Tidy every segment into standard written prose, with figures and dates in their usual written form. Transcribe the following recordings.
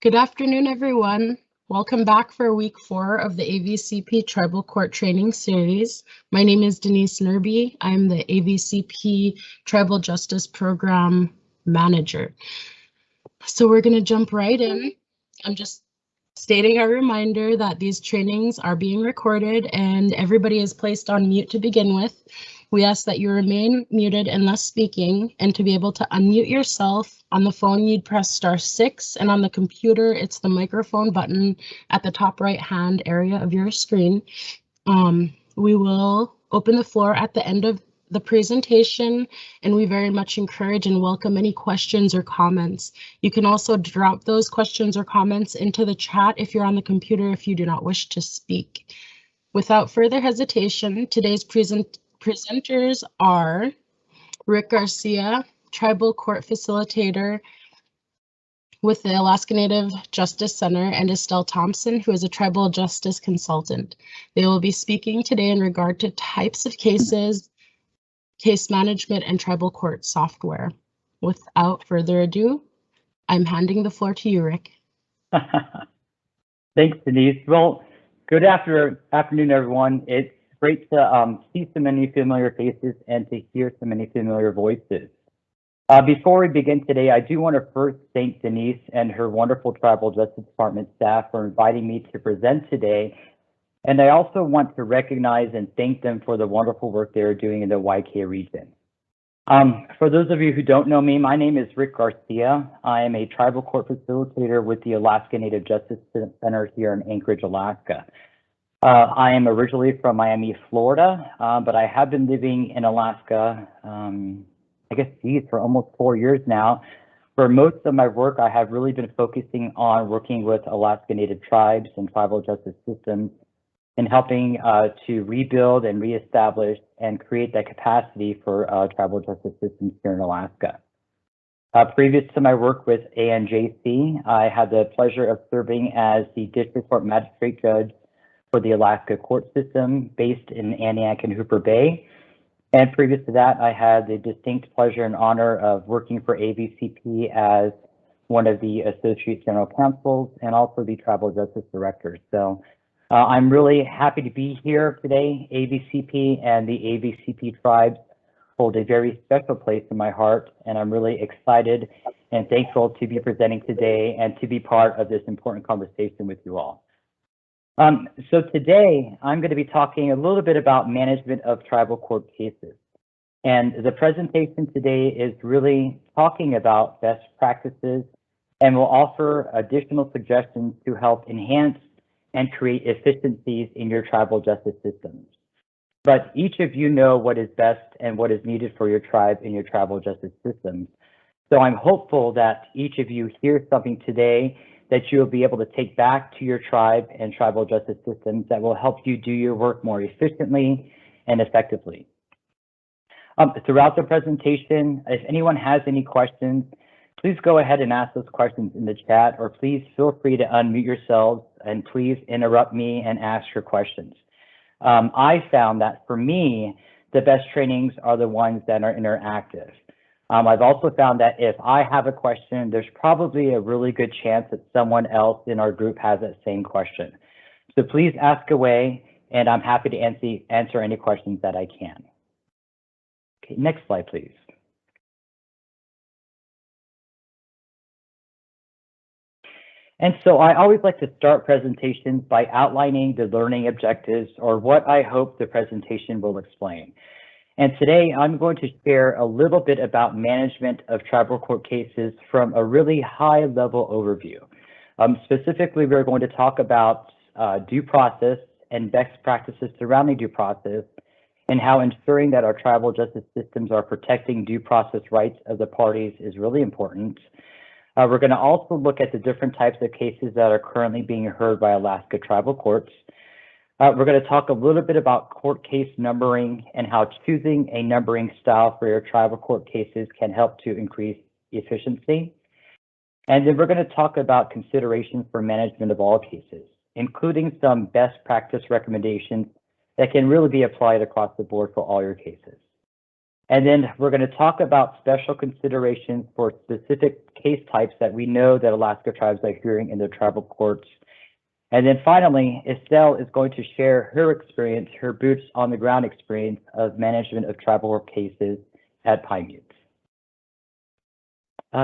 Good afternoon, everyone. Welcome back for week 4 of the AVCP Tribal Court Training Series. My name is Denise Nerby. I'm the AVCP Tribal Justice Program Manager. So we're going to jump right in. I'm just stating a reminder that these trainings are being recorded and everybody is placed on mute to begin with. We ask that you remain muted unless speaking, and to be able to unmute yourself, on the phone you'd press *6, and on the computer it's the microphone button at the top right hand area of your screen. We will open the floor at the end of the presentation, and we very much encourage and welcome any questions or comments. You can also drop those questions or comments into the chat if you're on the computer if you do not wish to speak. Without further hesitation, today's presenters are Rick Garcia, Tribal Court Facilitator with the Alaska Native Justice Center, and Estelle Thompson, who is a Tribal Justice Consultant. They will be speaking today in regard to types of cases, case management, and tribal court software. Without further ado, I'm handing the floor to you, Rick. Thanks, Denise. Well, good afternoon, everyone. It's great to see so many familiar faces and to hear so many familiar voices. Before we begin today, I do want to first thank Denise and her wonderful Tribal Justice Department staff for inviting me to present today. And I also want to recognize and thank them for the wonderful work they are doing in the YK region. For those of you who don't know me, my name is Rick Garcia. I am a tribal court facilitator with the Alaska Native Justice Center here in Anchorage, Alaska. I am originally from Miami, Florida, but I have been living in Alaska, for almost 4 years now. For most of my work, I have really been focusing on working with Alaska Native tribes and tribal justice systems and helping to rebuild and reestablish and create that capacity for tribal justice systems here in Alaska. Previous to my work with ANJC, I had the pleasure of serving as the District Court Magistrate Judge for the Alaska Court System based in Antioch and Hooper Bay. And previous to that, I had the distinct pleasure and honor of working for AVCP as one of the Associate General Counsels and also the Tribal Justice Director. So I'm really happy to be here today. AVCP and the AVCP tribes hold a very special place in my heart, and I'm really excited and thankful to be presenting today and to be part of this important conversation with you all. So today, I'm going to be talking a little bit about management of tribal court cases. And the presentation today is really talking about best practices and will offer additional suggestions to help enhance and create efficiencies in your tribal justice systems. But each of you know what is best and what is needed for your tribe in your tribal justice systems. So I'm hopeful that each of you hear something today that you'll be able to take back to your tribe and tribal justice systems that will help you do your work more efficiently and effectively. Throughout the presentation, if anyone has any questions, please go ahead and ask those questions in the chat, or please feel free to unmute yourselves and please interrupt me and ask your questions. I found that for me, the best trainings are the ones that are interactive. I've also found that if I have a question, there's probably a really good chance that someone else in our group has that same question. So please ask away, and I'm happy to answer any questions that I can. Okay, next slide, please. And so I always like to start presentations by outlining the learning objectives, or what I hope the presentation will explain. And today I'm going to share a little bit about management of tribal court cases from a really high level overview. Specifically, we're going to talk about due process and best practices surrounding due process, and how ensuring that our tribal justice systems are protecting due process rights of the parties is really important. We're going to also look at the different types of cases that are currently being heard by Alaska tribal courts. We're going to talk a little bit about court case numbering and how choosing a numbering style for your tribal court cases can help to increase efficiency. And then we're going to talk about considerations for management of all cases, including some best practice recommendations that can really be applied across the board for all your cases. And then we're going to talk about special considerations for specific case types that we know that Alaska tribes are hearing in their tribal courts. And then finally, Estelle is going to share her experience, her boots on the ground experience of management of tribal court cases at Pine Butte.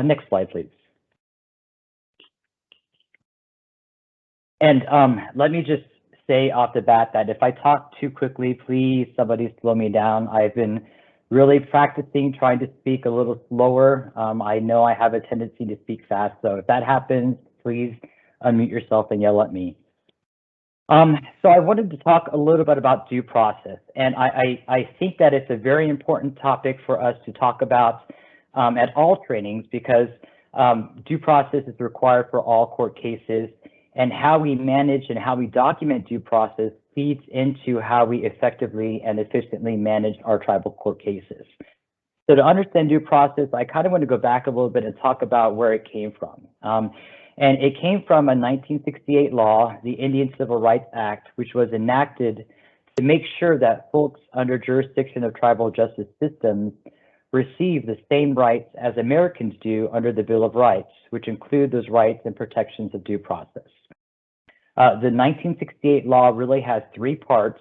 Next slide, please. And let me just say off the bat that if I talk too quickly, please somebody slow me down. I've been really practicing trying to speak a little slower. I know I have a tendency to speak fast, so if that happens, please unmute yourself and yell at me. So I wanted to talk a little bit about due process, and I think that it's a very important topic for us to talk about at all trainings, because due process is required for all court cases, and how we manage and how we document due process feeds into how we effectively and efficiently manage our tribal court cases. So to understand due process, I kind of want to go back a little bit and talk about where it came from. And it came from a 1968 law, the Indian Civil Rights Act, which was enacted to make sure that folks under jurisdiction of tribal justice systems receive the same rights as Americans do under the Bill of Rights, which include those rights and protections of due process. The 1968 law really has three parts,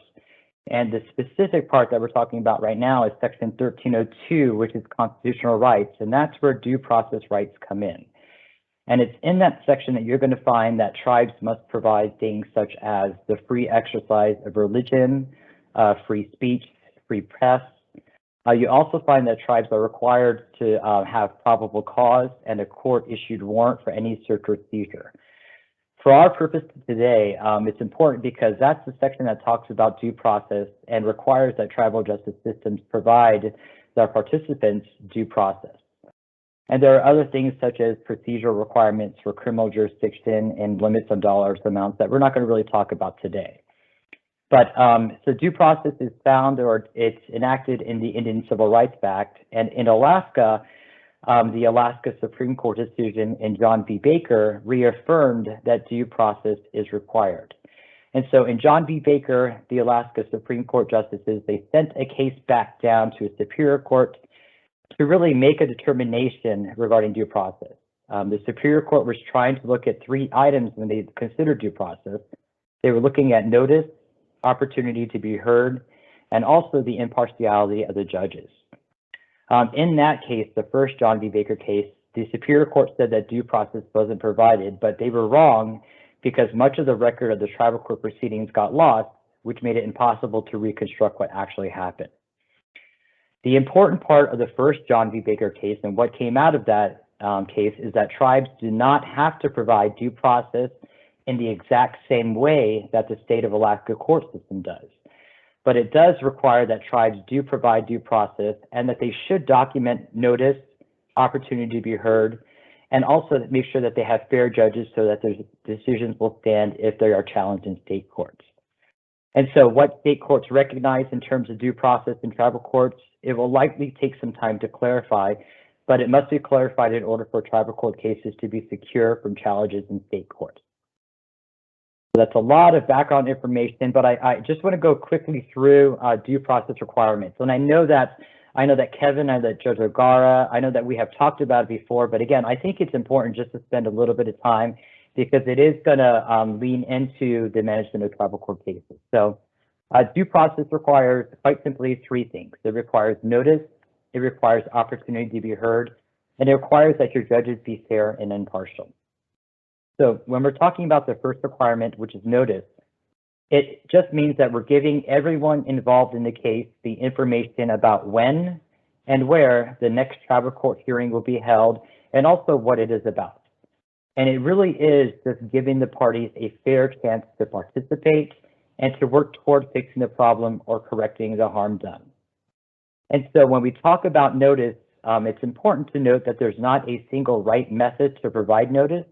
and the specific part that we're talking about right now is Section 1302, which is constitutional rights, and that's where due process rights come in. And it's in that section that you're going to find that tribes must provide things such as the free exercise of religion, free speech, free press. You also find that tribes are required to have probable cause and a court-issued warrant for any search or seizure. For our purpose today, it's important because that's the section that talks about due process and requires that tribal justice systems provide their participants due process. And there are other things such as procedural requirements for criminal jurisdiction and limits on dollar amounts that we're not going to really talk about today. But so due process is found, or it's enacted in the Indian Civil Rights Act. And in Alaska, the Alaska Supreme Court decision in John V. Baker reaffirmed that due process is required. And so in John V. Baker, the Alaska Supreme Court justices, they sent a case back down to a superior court to really make a determination regarding due process. The Superior Court was trying to look at three items when they considered due process. They were looking at notice, opportunity to be heard, and also the impartiality of the judges. In that case, the first John V. Baker case, the Superior Court said that due process wasn't provided, but they were wrong because much of the record of the tribal court proceedings got lost, which made it impossible to reconstruct what actually happened. The important part of the first John V. Baker case and what came out of that case is that tribes do not have to provide due process in the exact same way that the state of Alaska court system does. But it does require that tribes do provide due process and that they should document notice, opportunity to be heard, and also make sure that they have fair judges so that their decisions will stand if they are challenged in state courts. And so what state courts recognize in terms of due process in tribal courts, it will likely take some time to clarify, but it must be clarified in order for tribal court cases to be secure from challenges in state courts. So that's a lot of background information, but I just want to go quickly through due process requirements. And I know that Kevin, I know that Judge O'Gara, I know that we have talked about it before, but again, I think it's important just to spend a little bit of time because it is going to lean into the management of tribal court cases. So due process requires quite simply three things. It requires notice, it requires opportunity to be heard, and it requires that your judges be fair and impartial. So when we're talking about the first requirement, which is notice, it just means that we're giving everyone involved in the case the information about when and where the next tribal court hearing will be held and also what it is about. And it really is just giving the parties a fair chance to participate and to work toward fixing the problem or correcting the harm done. And so when we talk about notice, it's important to note that there's not a single right method to provide notice.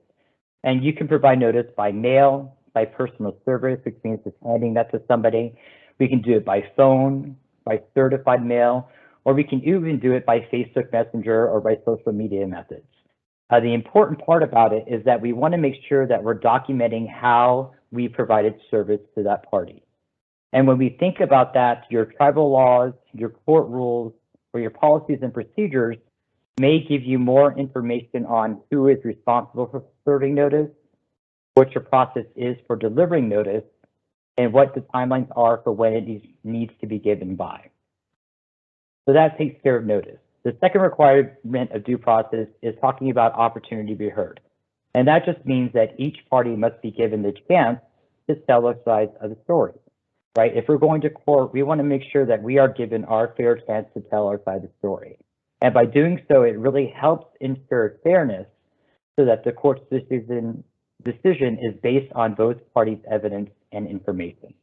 And you can provide notice by mail, by personal service, which means just handing that to somebody. We can do it by phone, by certified mail, or we can even do it by Facebook Messenger or by social media methods. The important part about it is that we want to make sure that we're documenting how we provided service to that party. And when we think about that, your tribal laws, your court rules, where your policies and procedures may give you more information on who is responsible for serving notice, what your process is for delivering notice, and what the timelines are for when it needs to be given by. So that takes care of notice. The second requirement of due process is talking about opportunity to be heard. And that just means that each party must be given the chance to tell their side of the story, right? If we're going to court, we want to make sure that we are given our fair chance to tell our side of the story. And by doing so, it really helps ensure fairness so that the court's decision is based on both parties' evidence and information.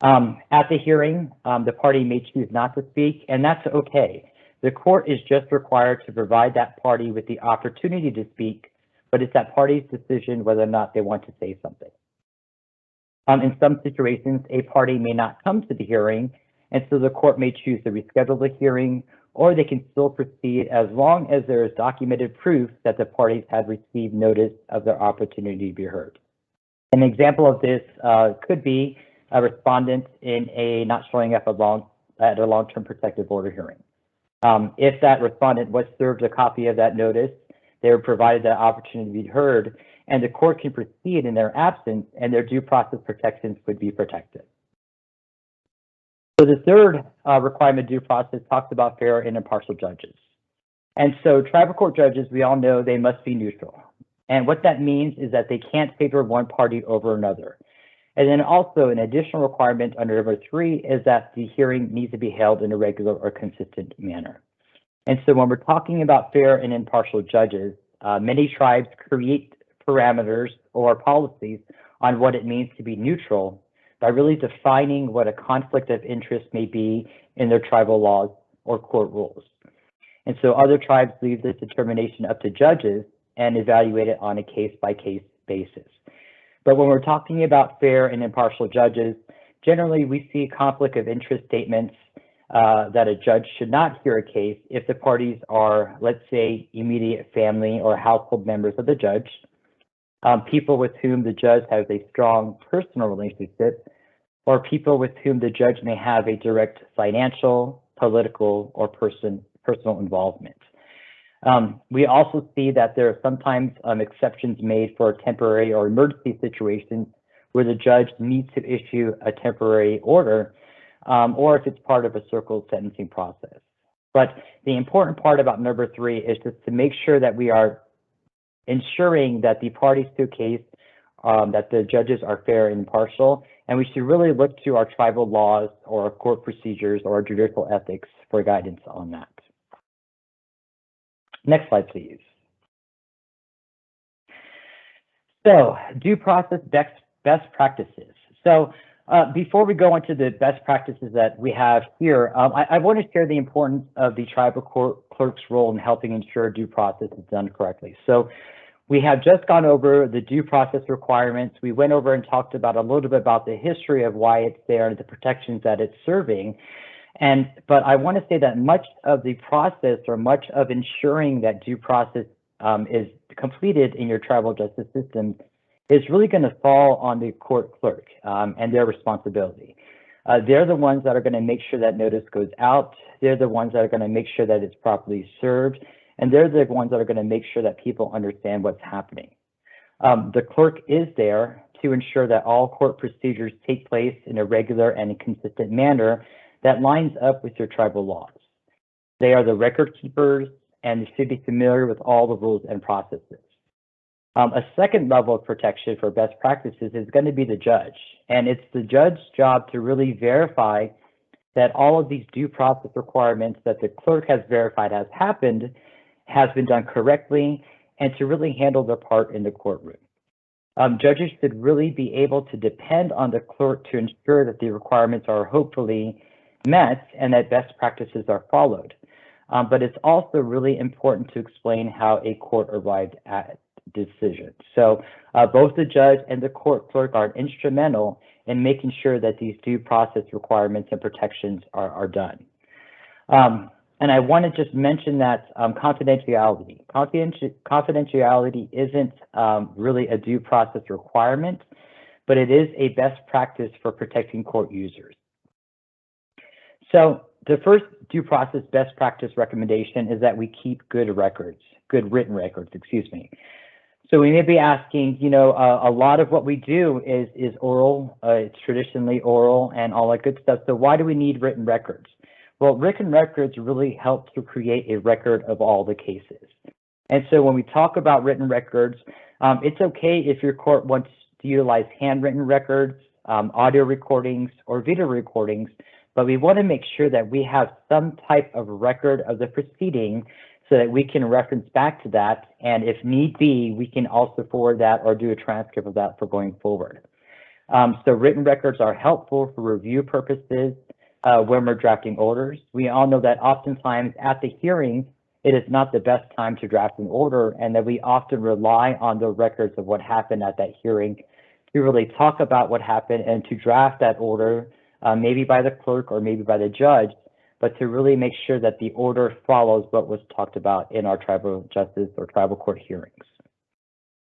At the hearing, the party may choose not to speak, and that's okay. The court is just required to provide that party with the opportunity to speak, but it's that party's decision whether or not they want to say something. In some situations, a party may not come to the hearing, and so the court may choose to reschedule the hearing, or they can still proceed as long as there is documented proof that the parties have received notice of their opportunity to be heard. An example of this could be a respondent in a not showing up at a long-term protective order hearing. If that respondent was served a copy of that notice, they were provided that opportunity to be heard, and the court can proceed in their absence, and their due process protections would be protected. So the third requirement of due process talks about fair and impartial judges. And so tribal court judges, we all know they must be neutral. And what that means is that they can't favor one party over another. And then also an additional requirement under number 3 is that the hearing needs to be held in a regular or consistent manner. And so when we're talking about fair and impartial judges, many tribes create parameters or policies on what it means to be neutral by really defining what a conflict of interest may be in their tribal laws or court rules. And so other tribes leave this determination up to judges and evaluate it on a case-by-case basis. But when we're talking about fair and impartial judges, generally we see conflict of interest statements that a judge should not hear a case if the parties are, let's say, immediate family or household members of the judge, people with whom the judge has a strong personal relationship, or people with whom the judge may have a direct financial, political, or personal involvement. We also see that there are sometimes exceptions made for temporary or emergency situations where the judge needs to issue a temporary order, or if it's part of a circle sentencing process. But the important part about number 3 is just to make sure that we are ensuring that the parties to a case, that the judges are fair and impartial, and we should really look to our tribal laws or our court procedures or our judicial ethics for guidance on that. Next slide, please. So, due process best practices. So, before we go into the best practices that we have here, I want to share the importance of the tribal court clerk's role in helping ensure due process is done correctly. So, we have just gone over the due process requirements. We went over and talked about a little bit about the history of why it's there and the protections that it's serving. But I want to say that much of the process or much of ensuring that due process is completed in your tribal justice system is really going to fall on the court clerk and their responsibility. They're the ones that are going to make sure that notice goes out. They're the ones that are going to make sure that it's properly served. And they're the ones that are going to make sure that people understand what's happening. The clerk is there to ensure that all court procedures take place in a regular and consistent manner that lines up with your tribal laws. They are the record keepers and should be familiar with all the rules and processes. A second level of protection for best practices is going to be the judge. And it's the judge's job to really verify that all of these due process requirements that the clerk has verified has happened has been done correctly, and to really handle their part in the courtroom. Judges should really be able to depend on the clerk to ensure that the requirements are hopefully met and that best practices are followed. But it's also really important to explain how a court arrived at decision. So both the judge and the court clerk are instrumental in making sure that these due process requirements and protections are done. And I want to just mention that confidentiality. Confidentiality isn't really a due process requirement, but it is a best practice for protecting court users. So the first due process best practice recommendation is that we keep good records, good written records, excuse me. So we may be asking, you know, a lot of what we do is oral, it's traditionally oral and all that good stuff. So why do we need written records? Well, written records really help to create a record of all the cases. And so when we talk about written records, it's okay if your court wants to utilize handwritten records, audio recordings, or video recordings, but we want to make sure that we have some type of record of the proceeding so that we can reference back to that, and if need be, we can also forward that or do a transcript of that for going forward. So written records are helpful for review purposes when we're drafting orders. We all know that oftentimes at the hearing, it is not the best time to draft an order, and that we often rely on the records of what happened at that hearing to really talk about what happened and to draft that order, maybe by the clerk or maybe by the judge, but to really make sure that the order follows what was talked about in our tribal justice or tribal court hearings.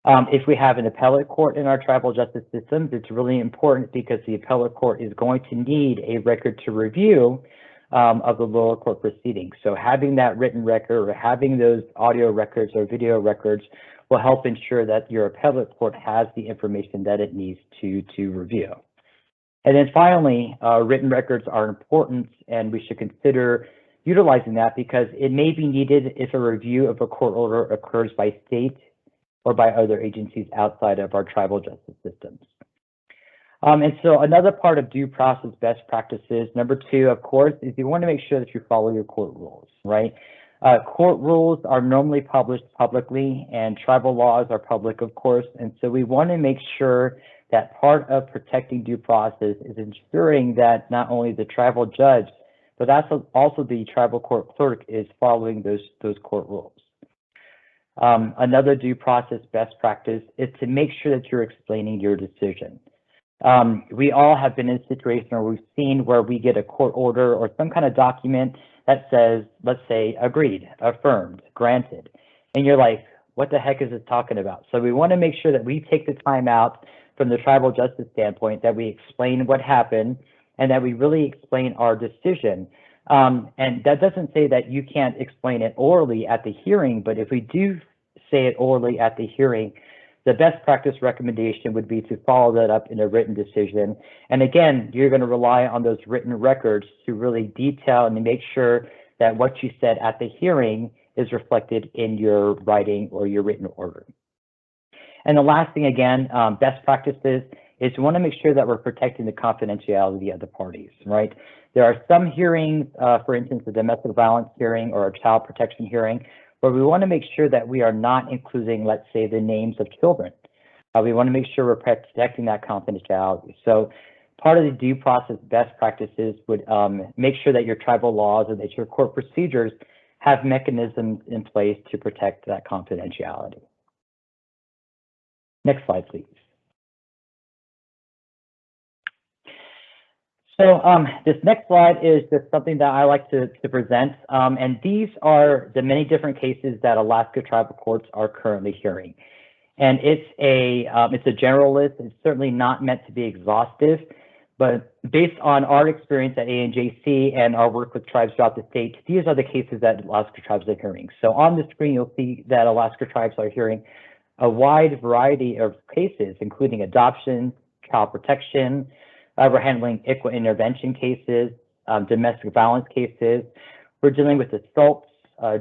If we have an appellate court in our tribal justice systems, it's really important because the appellate court is going to need a record to review of the lower court proceedings. So having that written record or having those audio records or video records will help ensure that your appellate court has the information that it needs to review. And then finally, written records are important, and we should consider utilizing that because it may be needed if a review of a court order occurs by state or by other agencies outside of our tribal justice systems. And so another part of due process best practices, number 2, of course, is you want to make sure that you follow your court rules, right? Court rules are normally published publicly, and tribal laws are public, of course, and so we want to make sure that part of protecting due process is ensuring that not only the tribal judge, but also the tribal court clerk is following those court rules. Another due process best practice is to make sure that you're explaining your decision. We all have been in a situation where we've seen where we get a court order or some kind of document that says, let's say, agreed, affirmed, granted, and you're like, what the heck is this talking about? So we want to make sure that we take the time out from the tribal justice standpoint, that we explain what happened and that we really explain our decision. And that doesn't say that you can't explain it orally at the hearing, but if we do say it orally at the hearing, the best practice recommendation would be to follow that up in a written decision. And again, you're going to rely on those written records to really detail and to make sure that what you said at the hearing is reflected in your writing or your written order. And the last thing, again, best practices is we want to make sure that we're protecting the confidentiality of the parties, right? There are some hearings, for instance, a domestic violence hearing or a child protection hearing, where we want to make sure that we are not including, let's say, the names of children. We want to make sure we're protecting that confidentiality. So part of the due process best practices would make sure that your tribal laws or that your court procedures have mechanisms in place to protect that confidentiality. Next slide, please. So this next slide is just something that I like to present, and these are the many different cases that Alaska tribal courts are currently hearing. And it's a general list. It's certainly not meant to be exhaustive, but based on our experience at ANJC and our work with tribes throughout the state, these are the cases that Alaska tribes are hearing. So on the screen, you'll see that Alaska tribes are hearing a wide variety of cases, including adoption, child protection. We're handling ICWA intervention cases, domestic violence cases. We're dealing with assaults,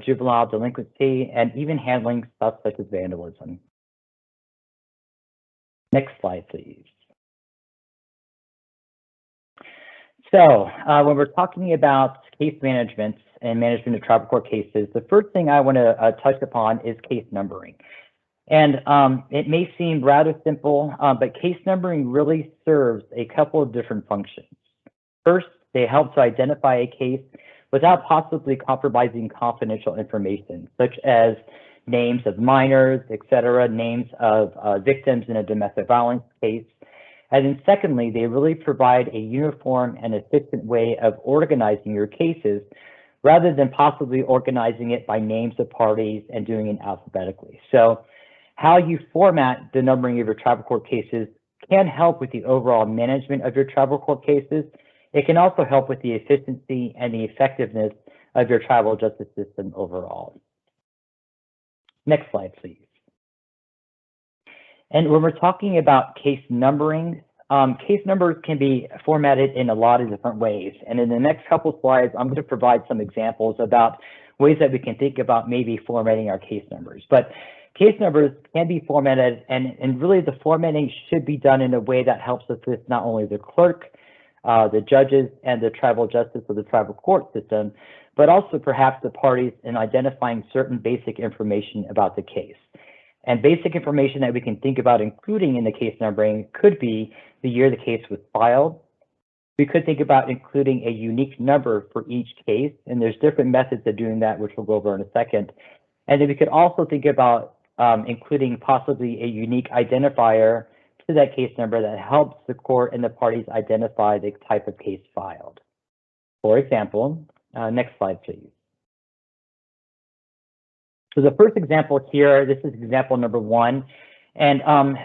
juvenile delinquency, and even handling stuff such as vandalism. Next slide, please. So when we're talking about case management and management of tribal court cases, the first thing I want to touch upon is case numbering. And it may seem rather simple, but case numbering really serves a couple of different functions. First, they help to identify a case without possibly compromising confidential information, such as names of minors, etc., names of victims in a domestic violence case. And then secondly, they really provide a uniform and efficient way of organizing your cases rather than possibly organizing it by names of parties and doing it alphabetically. So how you format the numbering of your tribal court cases can help with the overall management of your tribal court cases. it can also help with the efficiency and the effectiveness of your tribal justice system overall. Next slide, please. And when we're talking about case numbering, case numbers can be formatted in a lot of different ways. And in the next couple slides, I'm going to provide some examples about ways that we can think about maybe formatting our case numbers. But case numbers can be formatted, and really the formatting should be done in a way that helps assist not only the clerk, the judges, and the tribal justice or the tribal court system, but also perhaps the parties in identifying certain basic information about the case. And basic information that we can think about including in the case numbering could be the year the case was filed. We could think about including a unique number for each case, and there's different methods of doing that, which we'll go over in a second. And then we could also think about including possibly a unique identifier to that case number that helps the court and the parties identify the type of case filed. For example, next slide, please. So the first example here, this is example number 1. And on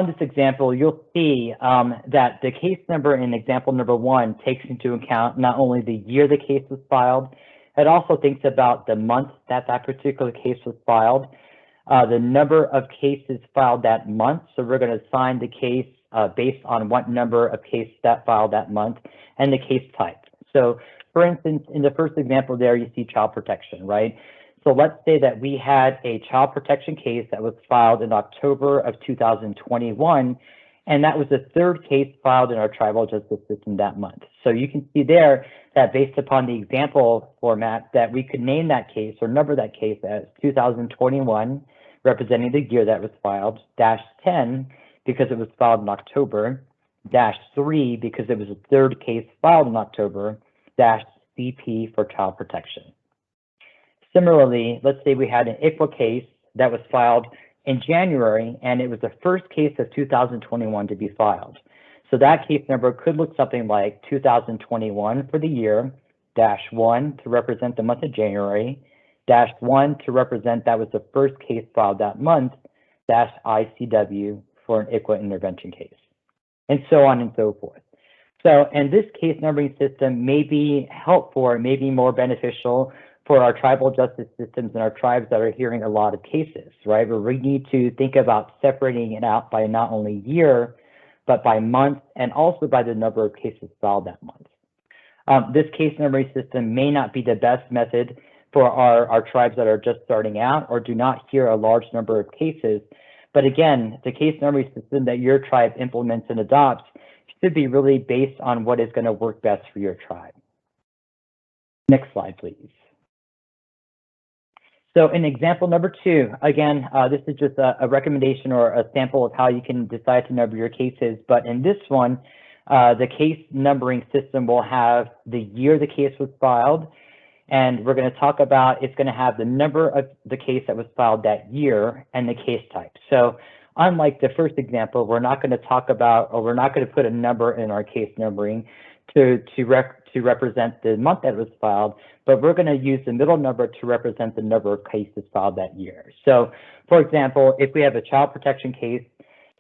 this example, you'll see that the case number in example number 1 takes into account not only the year the case was filed, it also thinks about the month that that particular case was filed, the number of cases filed that month. So we're going to assign the case based on what number of cases that filed that month, and the case type. So for instance, in the first example there, you see child protection, right? So let's say that we had a child protection case that was filed in October of 2021, and that was the third case filed in our tribal justice system that month. So you can see there that based upon the example format that we could name that case or number that case as 2021, representing the year that was filed, -10 because it was filed in October, -3 because it was the third case filed in October, -CP for child protection. Similarly, let's say we had an ICWA case that was filed in January, and it was the first case of 2021 to be filed. So that case number could look something like 2021 for the year, -1 to represent the month of January, -1 to represent that was the first case filed that month, -ICW for an ICWA intervention case, and so on and so forth. So, and this case numbering system may be helpful or may be more beneficial for our tribal justice systems and our tribes that are hearing a lot of cases, right? Where we need to think about separating it out by not only year, but by month, and also by the number of cases filed that month. This case numbering system may not be the best method for our tribes that are just starting out or do not hear a large number of cases. But again, the case numbering system that your tribe implements and adopts should be really based on what is going to work best for your tribe. Next slide, please. So in example number 2, again, this is just a recommendation or a sample of how you can decide to number your cases. But in this one, the case numbering system will have the year the case was filed, and we're going to talk about, it's going to have the number of the case that was filed that year and the case type. So unlike the first example, we're not going to talk about, or we're not going to put a number in our case numbering to represent the month that was filed, but we're going to use the middle number to represent the number of cases filed that year. So, for example, if we have a child protection case,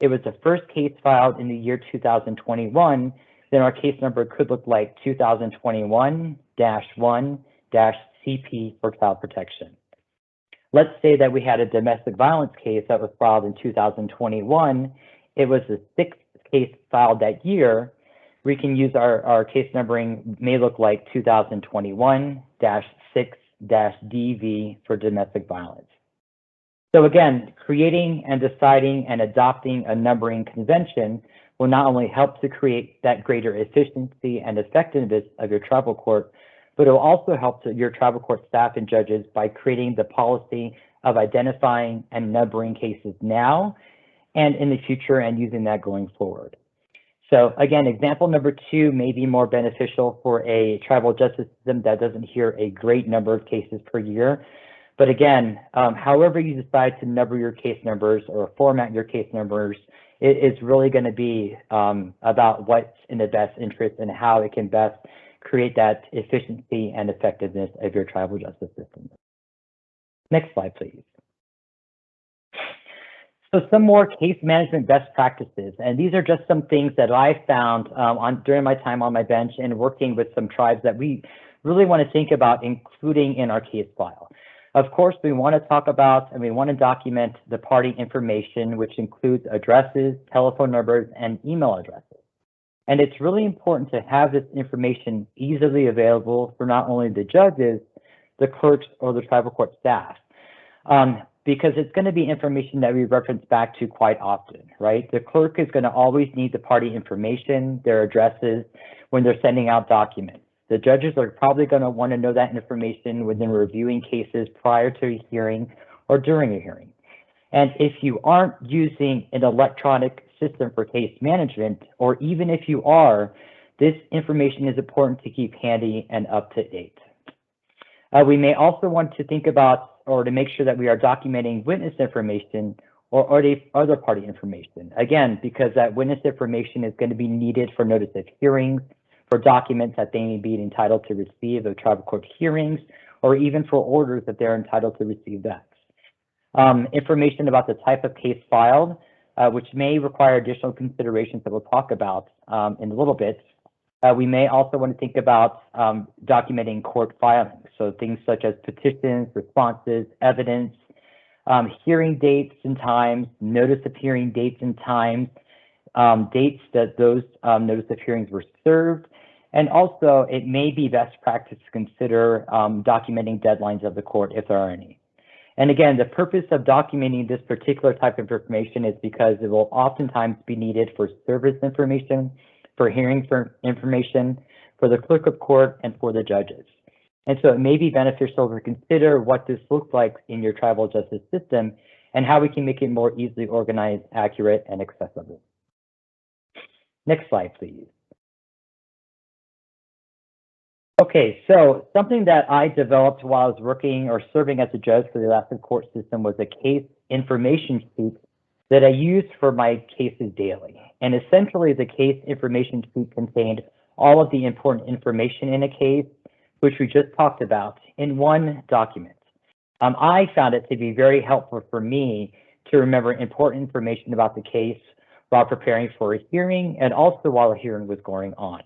it was the first case filed in the year 2021, then our case number could look like 2021-1-CP for child protection. Let's say that we had a domestic violence case that was filed in 2021. It was the 6th case filed that year. We can use our case numbering may look like 2021-6-DV for domestic violence. So again, creating and deciding and adopting a numbering convention will not only help to create that greater efficiency and effectiveness of your tribal court, but it will also help your tribal court staff and judges by creating the policy of identifying and numbering cases now and in the future and using that going forward. So again, example number 2 may be more beneficial for a tribal justice system that doesn't hear a great number of cases per year. But again, however you decide to number your case numbers or format your case numbers, it's really going to be about what's in the best interest and how it can best create that efficiency and effectiveness of your tribal justice system. Next slide, please. So some more case management best practices, and these are just some things that I found during my time on my bench and working with some tribes that we really want to think about including in our case file. Of course, we want to talk about and we want to document the party information, which includes addresses, telephone numbers, and email addresses. And it's really important to have this information easily available for not only the judges, the clerks, or the tribal court staff. Because it's going to be information that we reference back to quite often, right? The clerk is going to always need the party information, their addresses, when they're sending out documents. The judges are probably going to want to know that information when they're reviewing cases prior to a hearing or during a hearing. And if you aren't using an electronic system for case management, or even if you are, this information is important to keep handy and up to date. We may also want to think about or to make sure that we are documenting witness information or other party information. Again, because that witness information is going to be needed for notice of hearings, for documents that they may be entitled to receive of tribal court hearings, or even for orders that they're entitled to receive that. Information about the type of case filed, which may require additional considerations that we'll talk about in a little bit. We may also want to think about documenting court filings, so things such as petitions, responses, evidence, hearing dates and times, notice of hearing dates and times, dates that those notice of hearings were served, and also it may be best practice to consider documenting deadlines of the court if there are any. And again, the purpose of documenting this particular type of information is because it will oftentimes be needed for service information, for hearing information, for the clerk of court, and for the judges. And so it may be beneficial to consider what this looks like in your tribal justice system and how we can make it more easily organized, accurate, and accessible. Next slide, please. Okay, so something that I developed while I was working or serving as a judge for the Alaska court system was a case information sheet that I used for my cases daily. And essentially the case information sheet contained all of the important information in a case, which we just talked about, in one document. I found it to be very helpful for me to remember important information about the case while preparing for a hearing and also while a hearing was going on.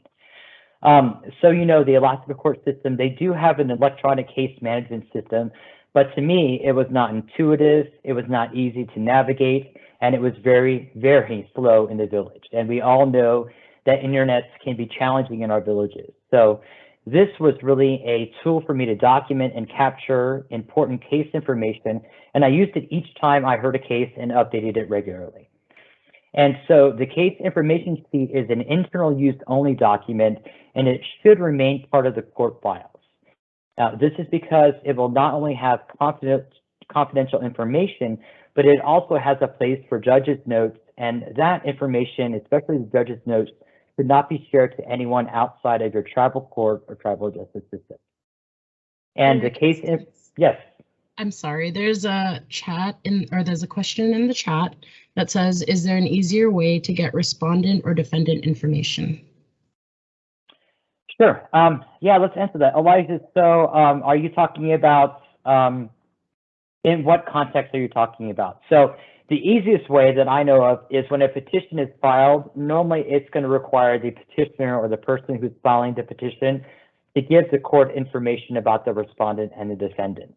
So you know, the Alaska court system, they do have an electronic case management system, but to me, it was not intuitive, it was not easy to navigate, and it was very, very slow in the village. And we all know that internets can be challenging in our villages. So this was really a tool for me to document and capture important case information, and I used it each time I heard a case and updated it regularly. And so the case information sheet is an internal use only document, and it should remain part of the court files. Now, this is because it will not only have confidential information, but it also has a place for judges' notes, and that information, especially the judges' notes, should not be shared to anyone outside of your tribal court or tribal justice system. And the case, yes. I'm sorry, there's a there's a question in the chat that says, is there an easier way to get respondent or defendant information? Sure. Yeah, let's answer that. Elijah, so are you talking about, in what context are you talking about? So the easiest way that I know of is when a petition is filed, normally it's going to require the petitioner or the person who's filing the petition to give the court information about the respondent and the defendant.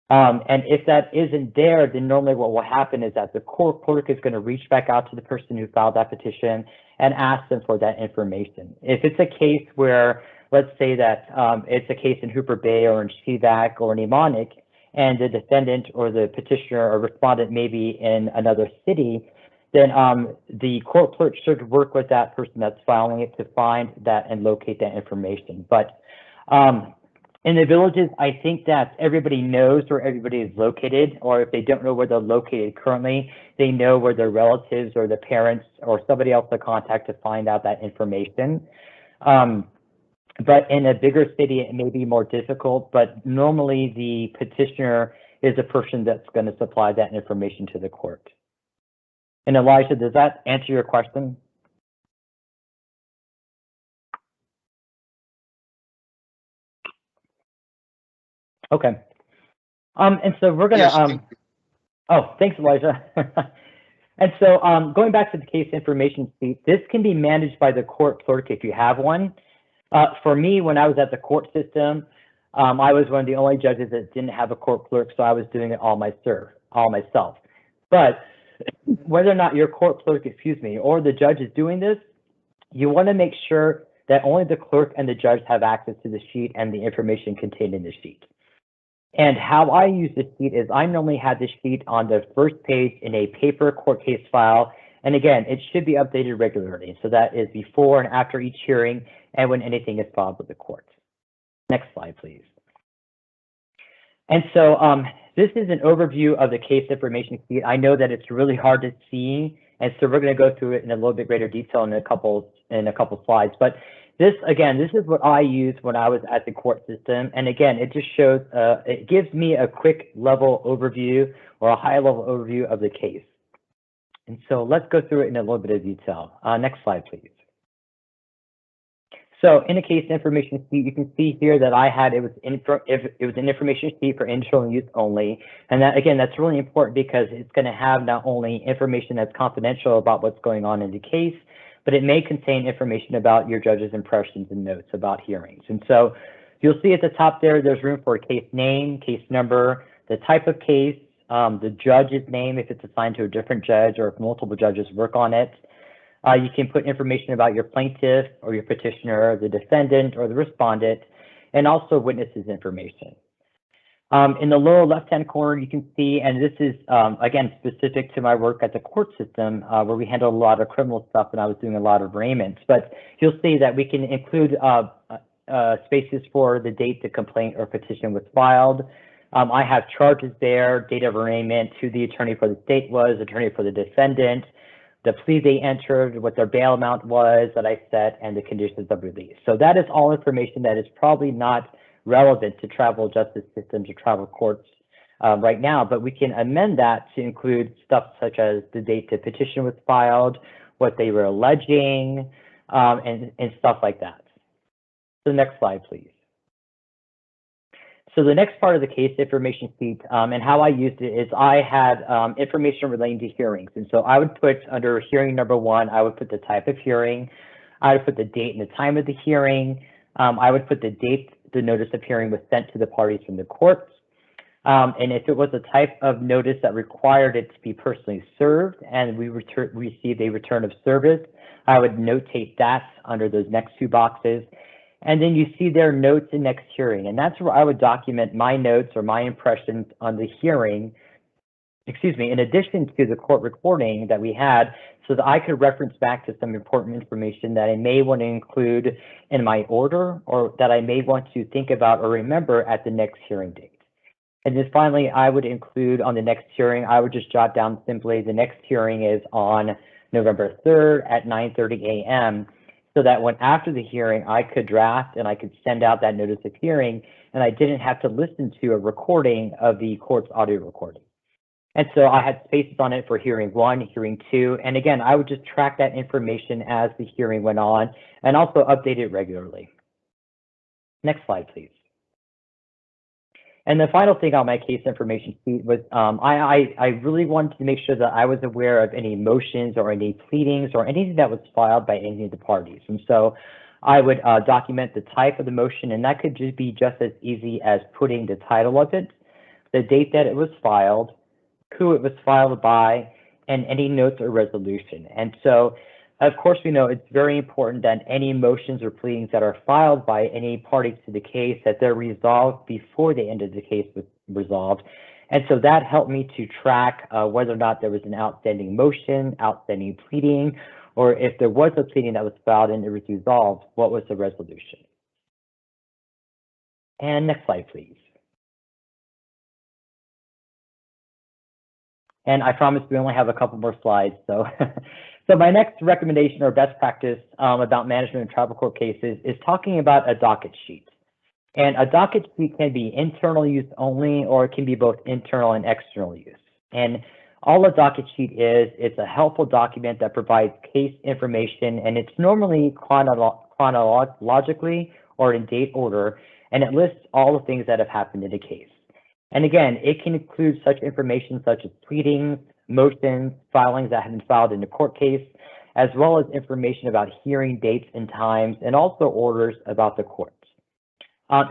And if that isn't there, then normally what will happen is that the court clerk is going to reach back out to the person who filed that petition and ask them for that information. If it's a case where, let's say that it's a case in Hooper Bay or in Shevac or in Emonic, and the defendant or the petitioner or respondent may be in another city, then the court clerk should work with that person that's filing it to find that and locate that information. But in the villages, I think that everybody knows where everybody is located, or if they don't know where they're located currently, they know where their relatives or their parents or somebody else to contact to find out that information. But in a bigger city, it may be more difficult, but normally the petitioner is a person that's going to supply that information to the court. And Elijah, does that answer your question? Okay. And so we're gonna, yes, oh, thanks, Elijah. And so going back to the case information sheet, this can be managed by the court clerk if you have one. For me, when I was at the court system, I was one of the only judges that didn't have a court clerk, so I was doing it all myself. But whether or not your court clerk, or the judge is doing this, you want to make sure that only the clerk and the judge have access to the sheet and the information contained in the sheet. And how I use this sheet is I normally have this sheet on the first page in a paper court case file. And again, it should be updated regularly. So that is before and after each hearing and when anything is filed with the court. Next slide, please. And so this is an overview of the case information sheet. I know that it's really hard to see, and so we're going to go through it in a little bit greater detail in a couple slides. But this, again, this is what I used when I was at the court system. And again, it just shows, it gives me a quick level overview or a high level overview of the case. And so let's go through it in a little bit of detail. Next slide, please. So in a case information sheet, you can see here that I had, it was an information sheet for internal use only. And that, again, that's really important because it's going to have not only information that's confidential about what's going on in the case, but it may contain information about your judge's impressions and notes about hearings. And so you'll see at the top there, there's room for a case name, case number, the type of case, the judge's name if it's assigned to a different judge or if multiple judges work on it. You can put information about your plaintiff or your petitioner, the defendant or the respondent, and also witnesses information. In the lower left-hand corner, you can see, and this is, again, specific to my work at the court system, where we handle a lot of criminal stuff and I was doing a lot of arraignments. But you'll see that we can include spaces for the date the complaint or petition was filed. I have charges there, date of arraignment, who the attorney for the state was, attorney for the defendant, the plea they entered, what their bail amount was that I set, and the conditions of release. So that is all information that is probably not relevant to tribal justice systems or tribal courts right now, but we can amend that to include stuff such as the date the petition was filed, what they were alleging, and stuff like that. So next slide, please. So the next part of the case information sheet and how I used it is I had information relating to hearings. And so I would put under hearing number 1, I would put the type of hearing, I would put the date and the time of the hearing, I would put the date the notice of hearing was sent to the parties from the courts. And if it was a type of notice that required it to be personally served and we received a return of service, I would notate that under those next 2 boxes. And then you see their notes in next hearing. And that's where I would document my notes or my impressions on the hearing, in addition to the court recording that we had, so that I could reference back to some important information that I may want to include in my order or that I may want to think about or remember at the next hearing date. And then finally, I would include on the next hearing, I would just jot down simply the next hearing is on November 3rd at 9:30 a.m. so that when after the hearing, I could draft and I could send out that notice of hearing and I didn't have to listen to a recording of the court's audio recording. And so I had spaces on it for hearing 1, hearing 2, and again, I would just track that information as the hearing went on and also update it regularly. Next slide, please. And the final thing on my case information sheet was I really wanted to make sure that I was aware of any motions or any pleadings or anything that was filed by any of the parties. And so I would document the type of the motion, and that could just be just as easy as putting the title of it, the date that it was filed, who it was filed by, and any notes or resolution. And so, of course, we know it's very important that any motions or pleadings that are filed by any parties to the case, that they're resolved before the end of the case was resolved. And so that helped me to track whether or not there was an outstanding motion, outstanding pleading, or if there was a pleading that was filed and it was resolved, what was the resolution? And next slide, please. And I promise we only have a couple more slides. So, so my next recommendation or best practice about management of tribal court cases is talking about a docket sheet. And a docket sheet can be internal use only, or it can be both internal and external use. And all a docket sheet is, it's a helpful document that provides case information, and it's normally chronologically or in date order, and it lists all the things that have happened in a case. And again, it can include such information such as pleadings, motions, filings that have been filed in the court case, as well as information about hearing dates and times, and also orders about the court.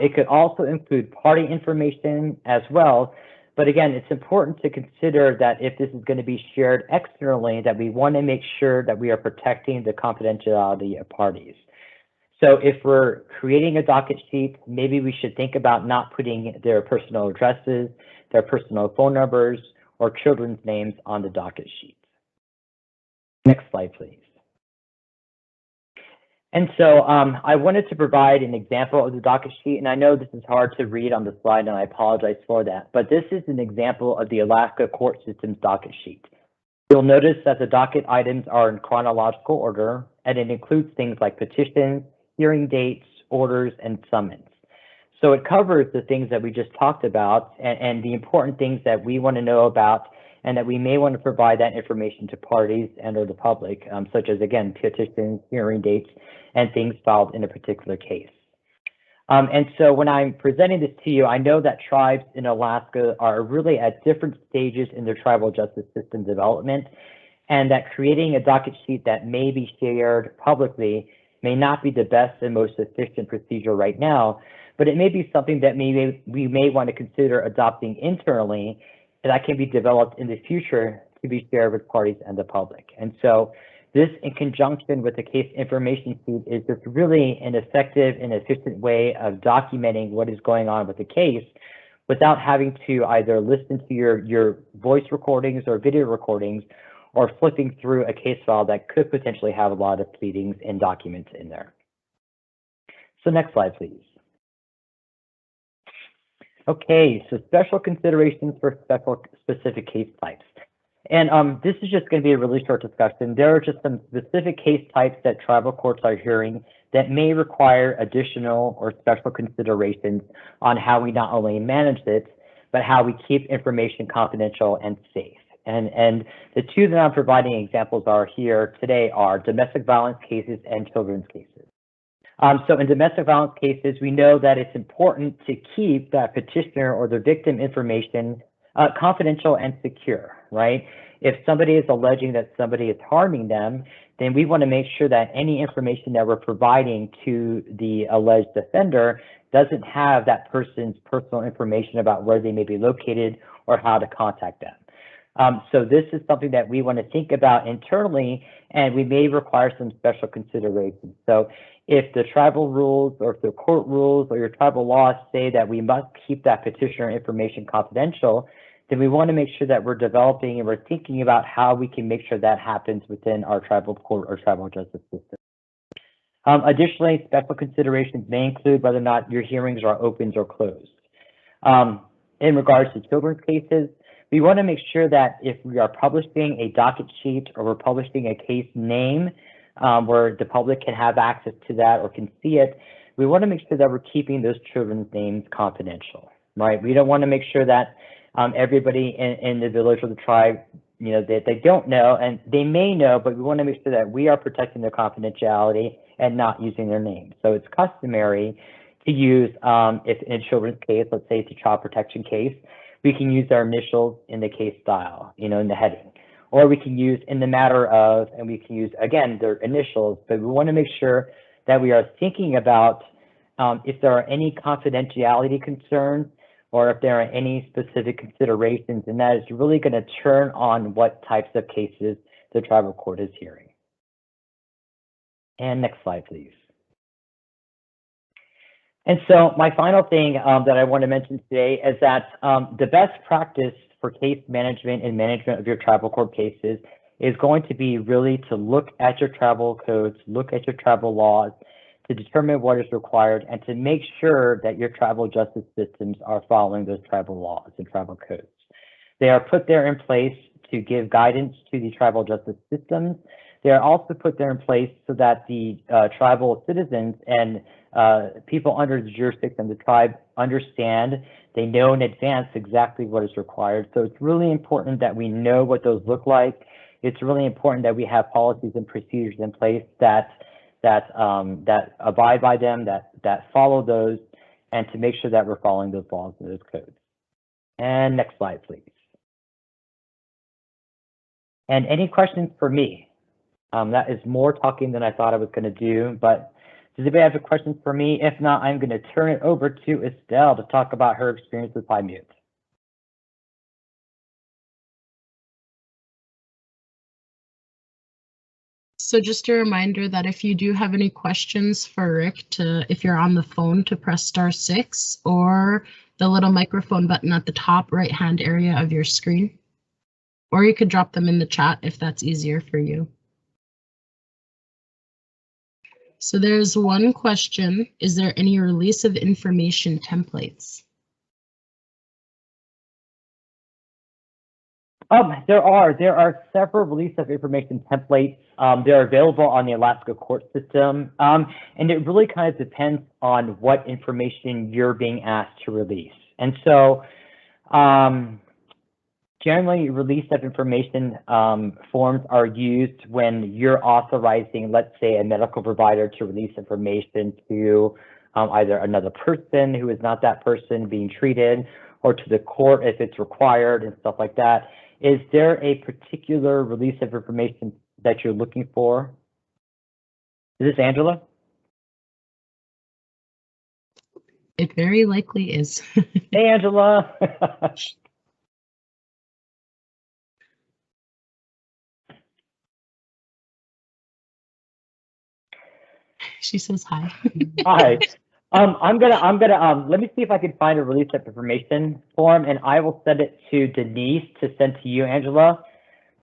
It could also include party information as well, but again, it's important to consider that if this is going to be shared externally, that we want to make sure that we are protecting the confidentiality of parties. So if we're creating a docket sheet, maybe we should think about not putting their personal addresses, their personal phone numbers, or children's names on the docket sheet. Next slide, please. And so I wanted to provide an example of the docket sheet, and I know this is hard to read on the slide, and I apologize for that, but this is an example of the Alaska Court System's docket sheet. You'll notice that the docket items are in chronological order, and it includes things like petitions, hearing dates, orders, and summons. So it covers the things that we just talked about and the important things that we want to know about and that we may want to provide that information to parties and or the public, such as, again, petitions, hearing dates, and things filed in a particular case. And so when I'm presenting this to you, I know that tribes in Alaska are really at different stages in their tribal justice system development, and that creating a docket sheet that may be shared publicly may not be the best and most efficient procedure right now, but it may be something that we may want to consider adopting internally that can be developed in the future to be shared with parties and the public. And so this, in conjunction with the case information sheet, is just really an effective and efficient way of documenting what is going on with the case without having to either listen to your voice recordings or video recordings or flipping through a case file that could potentially have a lot of pleadings and documents in there. So next slide, please. Okay, so special considerations for specific case types. And this is just going to be a really short discussion. There are just some specific case types that tribal courts are hearing that may require additional or special considerations on how we not only manage it, but how we keep information confidential and safe. And the two that I'm providing examples are here today are domestic violence cases and children's cases. So in domestic violence cases, we know that it's important to keep that petitioner or the victim information confidential and secure, right? If somebody is alleging that somebody is harming them, then we want to make sure that any information that we're providing to the alleged offender doesn't have that person's personal information about where they may be located or how to contact them. So this is something that we want to think about internally, and we may require some special considerations. So if the tribal rules or if the court rules or your tribal laws say that we must keep that petitioner information confidential, then we want to make sure that we're developing and we're thinking about how we can make sure that happens within our tribal court or tribal justice system. Additionally, special considerations may include whether or not your hearings are open or closed. In regards to children's cases, we want to make sure that if we are publishing a docket sheet or we're publishing a case name where the public can have access to that or can see it, we want to make sure that we're keeping those children's names confidential, right? We don't want to make sure that everybody in the village or the tribe, you know, that they don't know, and they may know, but we want to make sure that we are protecting their confidentiality and not using their name. So it's customary to use, if in a children's case, let's say it's a child protection case, we can use our initials in the case style, you know, in the heading. Or we can use in the matter of, and we can use, again, their initials, but we want to make sure that we are thinking about if there are any confidentiality concerns or if there are any specific considerations, and that is really going to turn on what types of cases the tribal court is hearing. And next slide, please. And so my final thing that I want to mention today is that the best practice for case management and management of your tribal court cases is going to be really to look at your tribal codes, look at your tribal laws, to determine what is required, and to make sure that your tribal justice systems are following those tribal laws and tribal codes. They are put there in place to give guidance to the tribal justice systems. They are also put there in place so that the tribal citizens and people under the jurisdiction of the tribe understand, they know in advance exactly what is required. So it's really important that we know what those look like. It's really important that we have policies and procedures in place that abide by them, that follow those, and to make sure that we're following those laws and those codes. And next slide, please. And any questions for me? That is more talking than I thought I was going to do, but does anybody have any questions for me? If not, I'm going to turn it over to Estelle to talk about her experience with PyMute. So just a reminder that if you do have any questions for Rick, if you're on the phone, to press *6 or the little microphone button at the top right-hand area of your screen. Or you could drop them in the chat if that's easier for you. So there's one question. Is there any release of information templates? There are several release of information templates. They're available on the Alaska court system, and it really kind of depends on what information you're being asked to release. And so generally, release of information forms are used when you're authorizing, let's say, a medical provider to release information to either another person who is not that person being treated, or to the court if it's required and stuff like that. Is there a particular release of information that you're looking for? Is this Angela? It very likely is. Hey, Angela. She says hi. Hi. I'm gonna let me see if I can find a release of information form, and I will send it to Denise to send to you, Angela.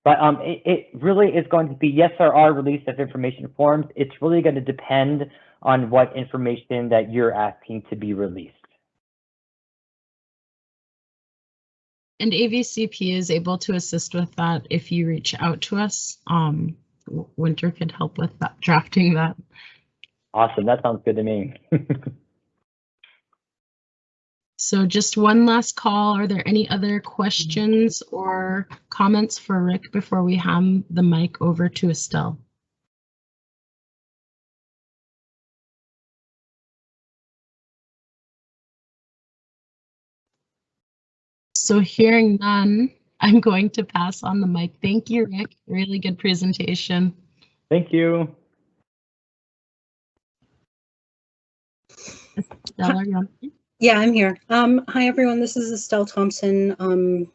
But it really is going to be, yes, there are release of information forms. It's really going to depend on what information that you're asking to be released. And AVCP is able to assist with that if you reach out to us. Winter could help with that, drafting that. Awesome, that sounds good to me. So just one last call. Are there any other questions or comments for Rick before we hand the mic over to Estelle? So hearing none, I'm going to pass on the mic. Thank you, Rick. Really good presentation. Thank you. Estelle, are you on? Yeah, I'm here. Hi, everyone. This is Estelle Thompson. I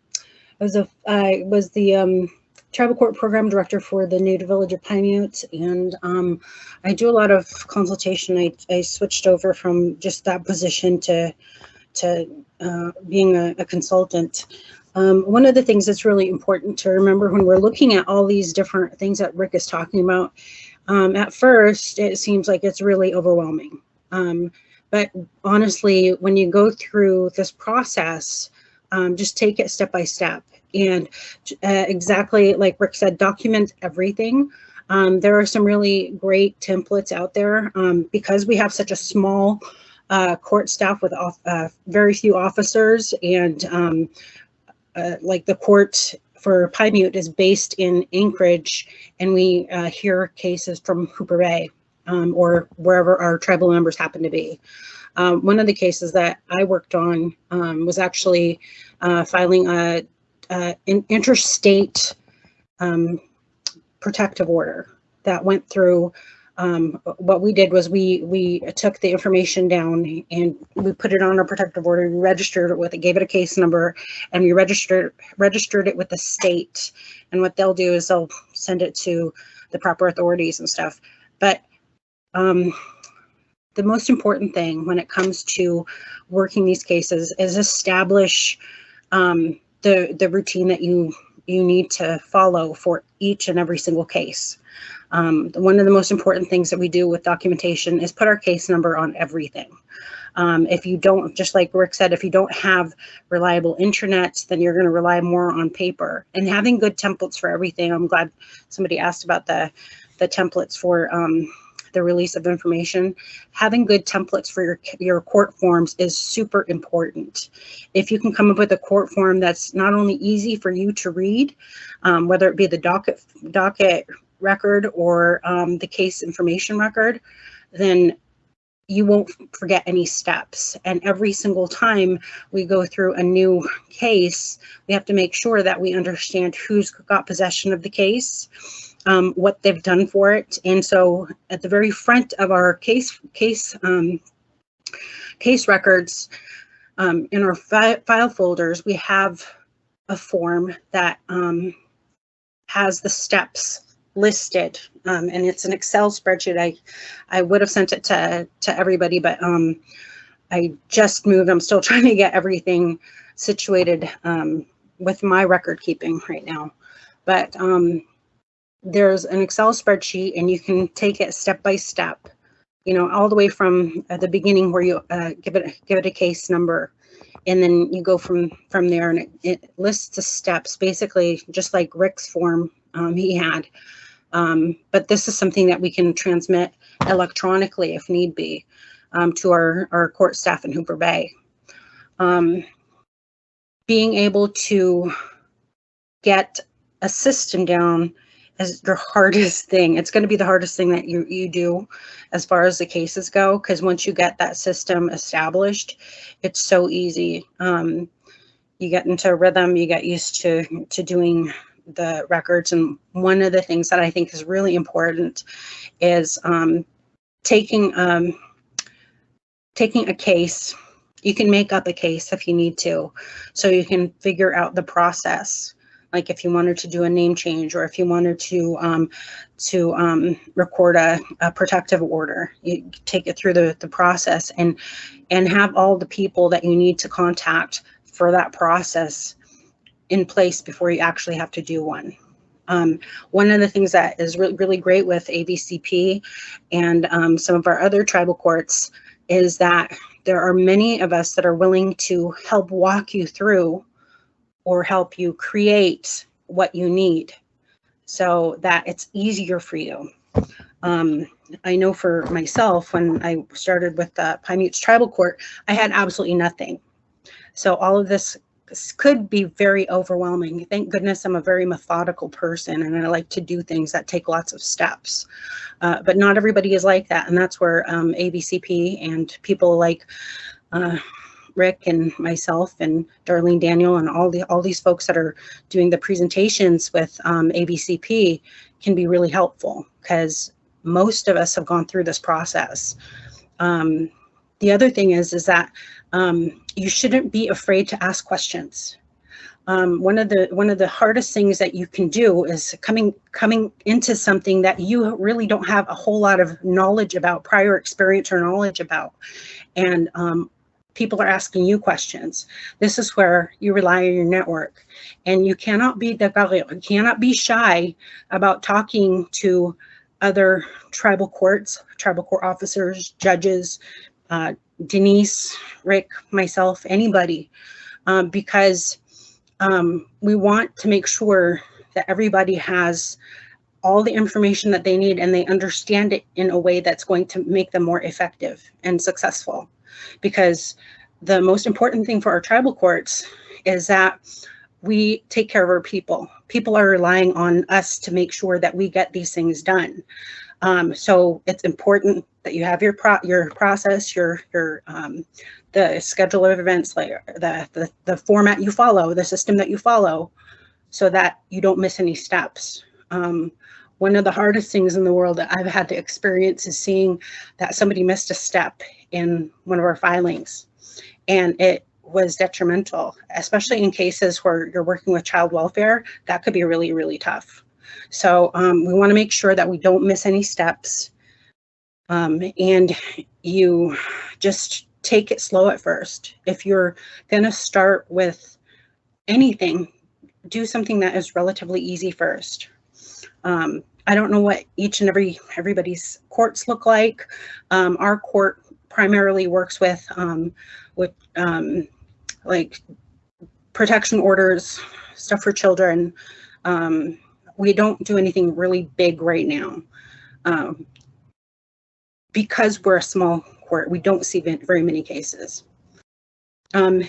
was the Tribal Court Program Director for the Native Village of Pyamute, and I do a lot of consultation. I switched over from just that position to being a consultant. One of the things that's really important to remember when we're looking at all these different things that Rick is talking about, at first, it seems like it's really overwhelming. But honestly, when you go through this process, just take it step by step. And exactly like Rick said, document everything. There are some really great templates out there because we have such a small court staff with very few officers, and like the court for Pyamute is based in Anchorage, and we hear cases from Hooper Bay. Or wherever our tribal members happen to be. One of the cases that I worked on was actually filing an interstate protective order that went through. What we did was we took the information down and we put it on our protective order. We registered it with it, gave it a case number, and we registered it with the state. And what they'll do is they'll send it to the proper authorities and stuff. But the most important thing when it comes to working these cases is establish the routine that you need to follow for each and every single case. One of the most important things that we do with documentation is put our case number on everything. If you don't, just like Rick said, if you don't have reliable internet, then you're going to rely more on paper. And having good templates for everything. I'm glad somebody asked about the templates for the release of information. Having good templates for your court forms is super important. If you can come up with a court form that's not only easy for you to read, whether it be the docket record or the case information record, then you won't forget any steps. And every single time we go through a new case, we have to make sure that we understand who's got possession of the case, what they've done for it. And so at the very front of our case records, in our file folders, we have a form that has the steps listed, and it's an Excel spreadsheet. I would have sent it to everybody, but I just moved. I'm still trying to get everything situated with my record keeping right now. But there's an Excel spreadsheet, and you can take it step by step, you know, all the way from the beginning where you give it a case number, and then you go from there, and it lists the steps, basically just like Rick's form he had. But this is something that we can transmit electronically if need be to our court staff in Hooper Bay. Being able to get a system down is the hardest thing. It's going to be the hardest thing that you do as far as the cases go, because once you get that system established, it's so easy. You get into a rhythm, you get used to doing the records. And one of the things that I think is really important is taking a case. You can make up a case if you need to, so you can figure out the process. Like if you wanted to do a name change, or if you wanted to record a protective order, you take it through the process and have all the people that you need to contact for that process in place before you actually have to do one. One of the things that is really great with AVCP and some of our other tribal courts is that there are many of us that are willing to help walk you through or help you create what you need so that it's easier for you. I know for myself, when I started with the Pine Buttes Tribal Court, I had absolutely nothing. So all of this could be very overwhelming. Thank goodness I'm a very methodical person, and I like to do things that take lots of steps. But not everybody is like that, and that's where AVCP and people like Rick and myself and Darlene Daniel and all these folks that are doing the presentations with AVCP can be really helpful, because most of us have gone through this process. The other thing is that you shouldn't be afraid to ask questions. One of the hardest things that you can do is coming into something that you really don't have a whole lot of knowledge about, prior experience or knowledge about, and people are asking you questions. This is where you rely on your network, and you cannot be shy about talking to other tribal court officers, judges, Denise, Rick, myself, anybody, because we want to make sure that everybody has all the information that they need and they understand it in a way that's going to make them more effective and successful. Because the most important thing for our tribal courts is that we take care of our people. People are relying on us to make sure that we get these things done. So it's important that you have your process, the schedule of events, like the format you follow, the system that you follow, so that you don't miss any steps. One of the hardest things in the world that I've had to experience is seeing that somebody missed a step in one of our filings, and it was detrimental, especially in cases where you're working with child welfare. That could be really, really tough. So we want to make sure that we don't miss any steps, and you just take it slow at first. If you're going to start with anything, do something that is relatively easy first. I don't know what each and everybody's courts look like. Our court primarily works with like protection orders, stuff for children. We don't do anything really big right now. Because we're a small court, we don't see very many cases. And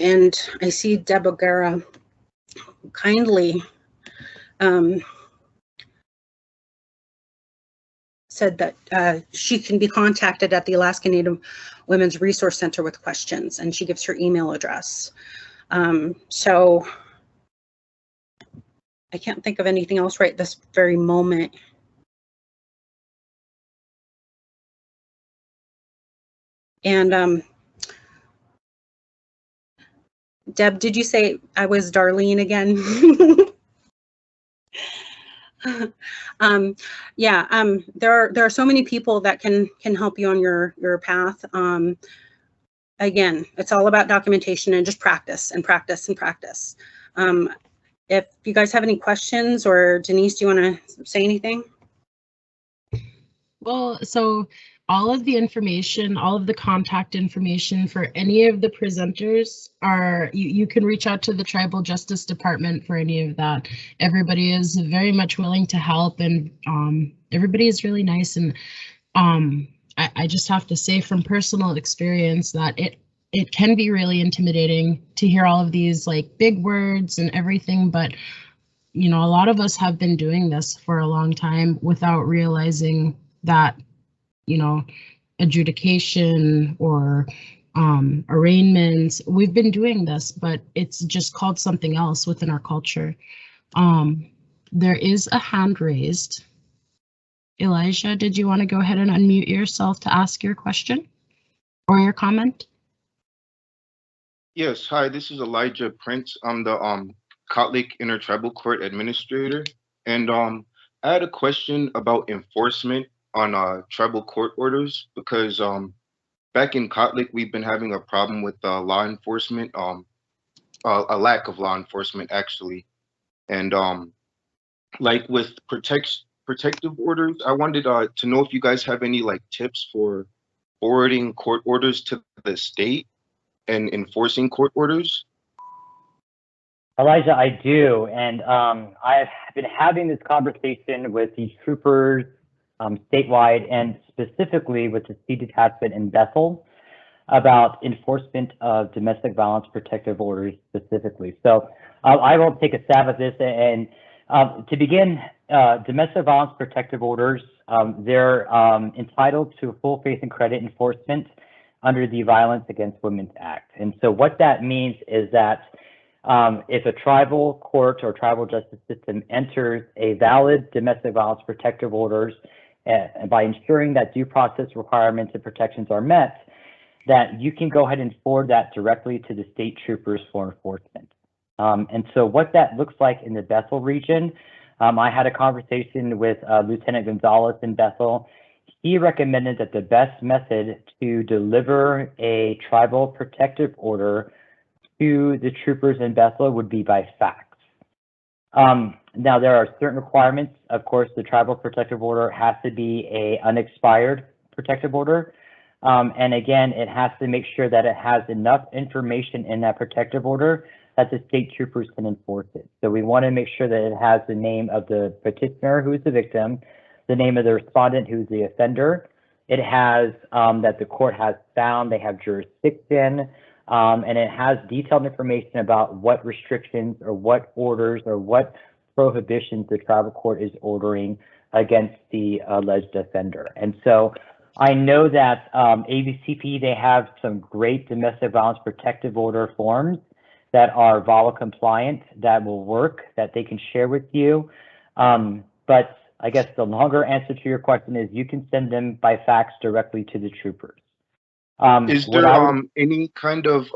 I see Deb O'Gara kindly said that she can be contacted at the Alaska Native Women's Resource Center with questions, and she gives her email address. So I can't think of anything else right this very moment. And Deb, did you say I was Darlene again? There are so many people that can help you on your path. Again, it's all about documentation and just practice and practice and practice. If you guys have any questions, or Denise, do you want to say anything? Well, so all of the information, all of the contact information for any of the presenters are, you can reach out to the Tribal Justice Department for any of that. Everybody is very much willing to help, and everybody is really nice. And I just have to say from personal experience that it can be really intimidating to hear all of these like big words and everything, but you know, a lot of us have been doing this for a long time without realizing that, you know, adjudication or arraignments, we've been doing this, but it's just called something else within our culture. There is a hand raised. Elijah, did you want to go ahead and unmute yourself to ask your question or your comment? Yes, hi, this is Elijah Prince. I'm the Kotlik Intertribal Court Administrator, and I had a question about enforcement on tribal court orders, because back in Kotlik we've been having a problem with law enforcement, a lack of law enforcement actually, and like with protective orders, I wanted to know if you guys have any like tips for forwarding court orders to the state and enforcing court orders. Elijah, I do, and I've been having this conversation with the troopers statewide, and specifically with the C detachment in Bethel about enforcement of domestic violence protective orders specifically. So I will take a stab at this, and to begin, domestic violence protective orders, they're entitled to full faith and credit enforcement under the Violence Against Women Act. And so what that means is that if a tribal court or tribal justice system enters a valid domestic violence protective orders, by ensuring that due process requirements and protections are met, that you can go ahead and forward that directly to the state troopers for enforcement. And so what that looks like in the Bethel region, I had a conversation with Lieutenant Gonzalez in Bethel. He recommended that the best method to deliver a tribal protective order to the troopers in Bethel would be by fax. Now, there are certain requirements. Of course, the tribal protective order has to be an unexpired protective order. And again, it has to make sure that it has enough information in that protective order that the state troopers can enforce it. So we want to make sure that it has the name of the petitioner, who is the victim, the name of the respondent, who's the offender. It has that the court has found they have jurisdiction, and it has detailed information about what restrictions or what orders or what prohibitions the tribal court is ordering against the alleged offender. And so I know that AVCP, they have some great domestic violence protective order forms that are VAWA compliant, that will work, that they can share with you. But I guess the longer answer to your question is you can send them by fax directly to the troopers. Is there any kind of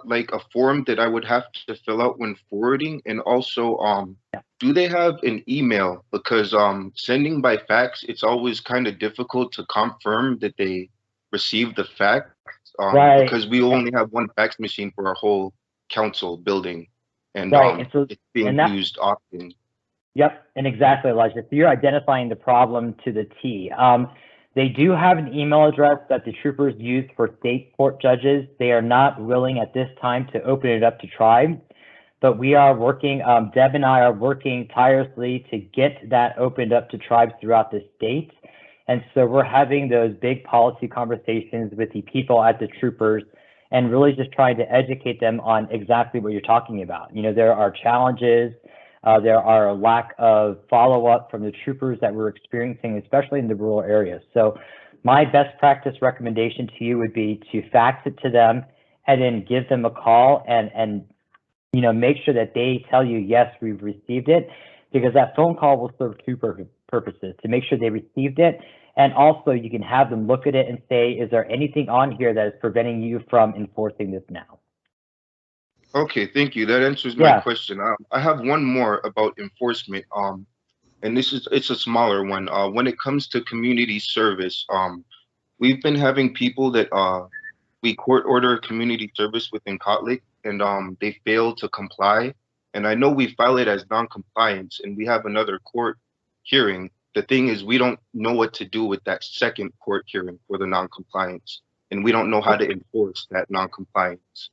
like a form that I would have to fill out when forwarding? And also, do they have an email? Because sending by fax, it's always kind of difficult to confirm that they received the fax, Right. because we only have one fax machine for our whole council building, and, Right. And so, it's being used often. Yep, and exactly, Elijah. So you're identifying the problem to the T. They do have an email address that the troopers use for state court judges. They are not willing at this time to open it up to tribes, but we are working, Deb and I are working tirelessly to get that opened up to tribes throughout the state. And so we're having those big policy conversations with the people at the troopers and really just trying to educate them on exactly what you're talking about. You know, there are challenges There are a lack of follow-up from the troopers that we're experiencing, especially in the rural areas. So my best practice recommendation to you would be to fax it to them and then give them a call and make sure that they tell you, yes, we've received it, because that phone call will serve two purposes: to make sure they received it, and also you can have them look at it and say, is there anything on here that is preventing you from enforcing this now? Okay, thank you. That answers my question. I have one more about enforcement. And it's a smaller one. When it comes to community service, we've been having people that we court order community service within Kotlik, and they fail to comply. And I know we file it as non-compliance, and we have another court hearing. The thing is, we don't know what to do with that second court hearing for the non-compliance, and we don't know how to enforce that non-compliance.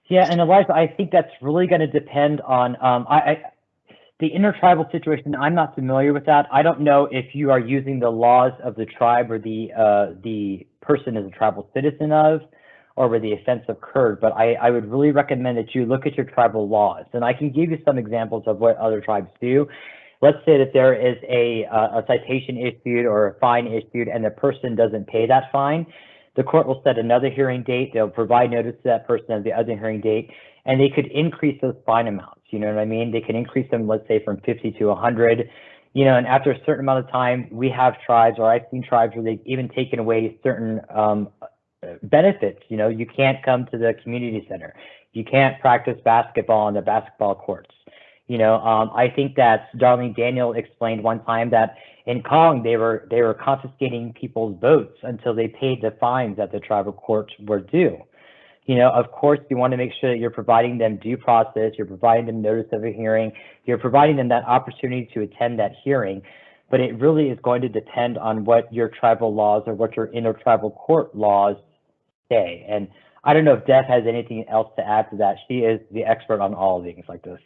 Yeah, and Elijah, I think that's really going to depend on the intertribal situation. I'm not familiar with that. I don't know if you are using the laws of the tribe or the person is a tribal citizen of, or where the offense occurred. But I would really recommend that you look at your tribal laws, and I can give you some examples of what other tribes do. Let's say that there is a citation issued or a fine issued, and the person doesn't pay that fine. The court will set another hearing date. They'll provide notice to that person of the other hearing date, and they could increase those fine amounts. You know what I mean? They can increase them, let's say, from 50 to 100. And after a certain amount of time, we have tribes, or I've seen tribes where they've even taken away certain benefits. You can't come to the community center. You can't practice basketball on the basketball courts. I think that Darlene Daniel explained one time that in Kong, they were confiscating people's boats until they paid the fines that the tribal courts were due. Of course, you want to make sure that you're providing them due process, you're providing them notice of a hearing, you're providing them that opportunity to attend that hearing, but it really is going to depend on what your tribal laws or what your intertribal court laws say. And I don't know if Deb has anything else to add to that. She is the expert on all things like this.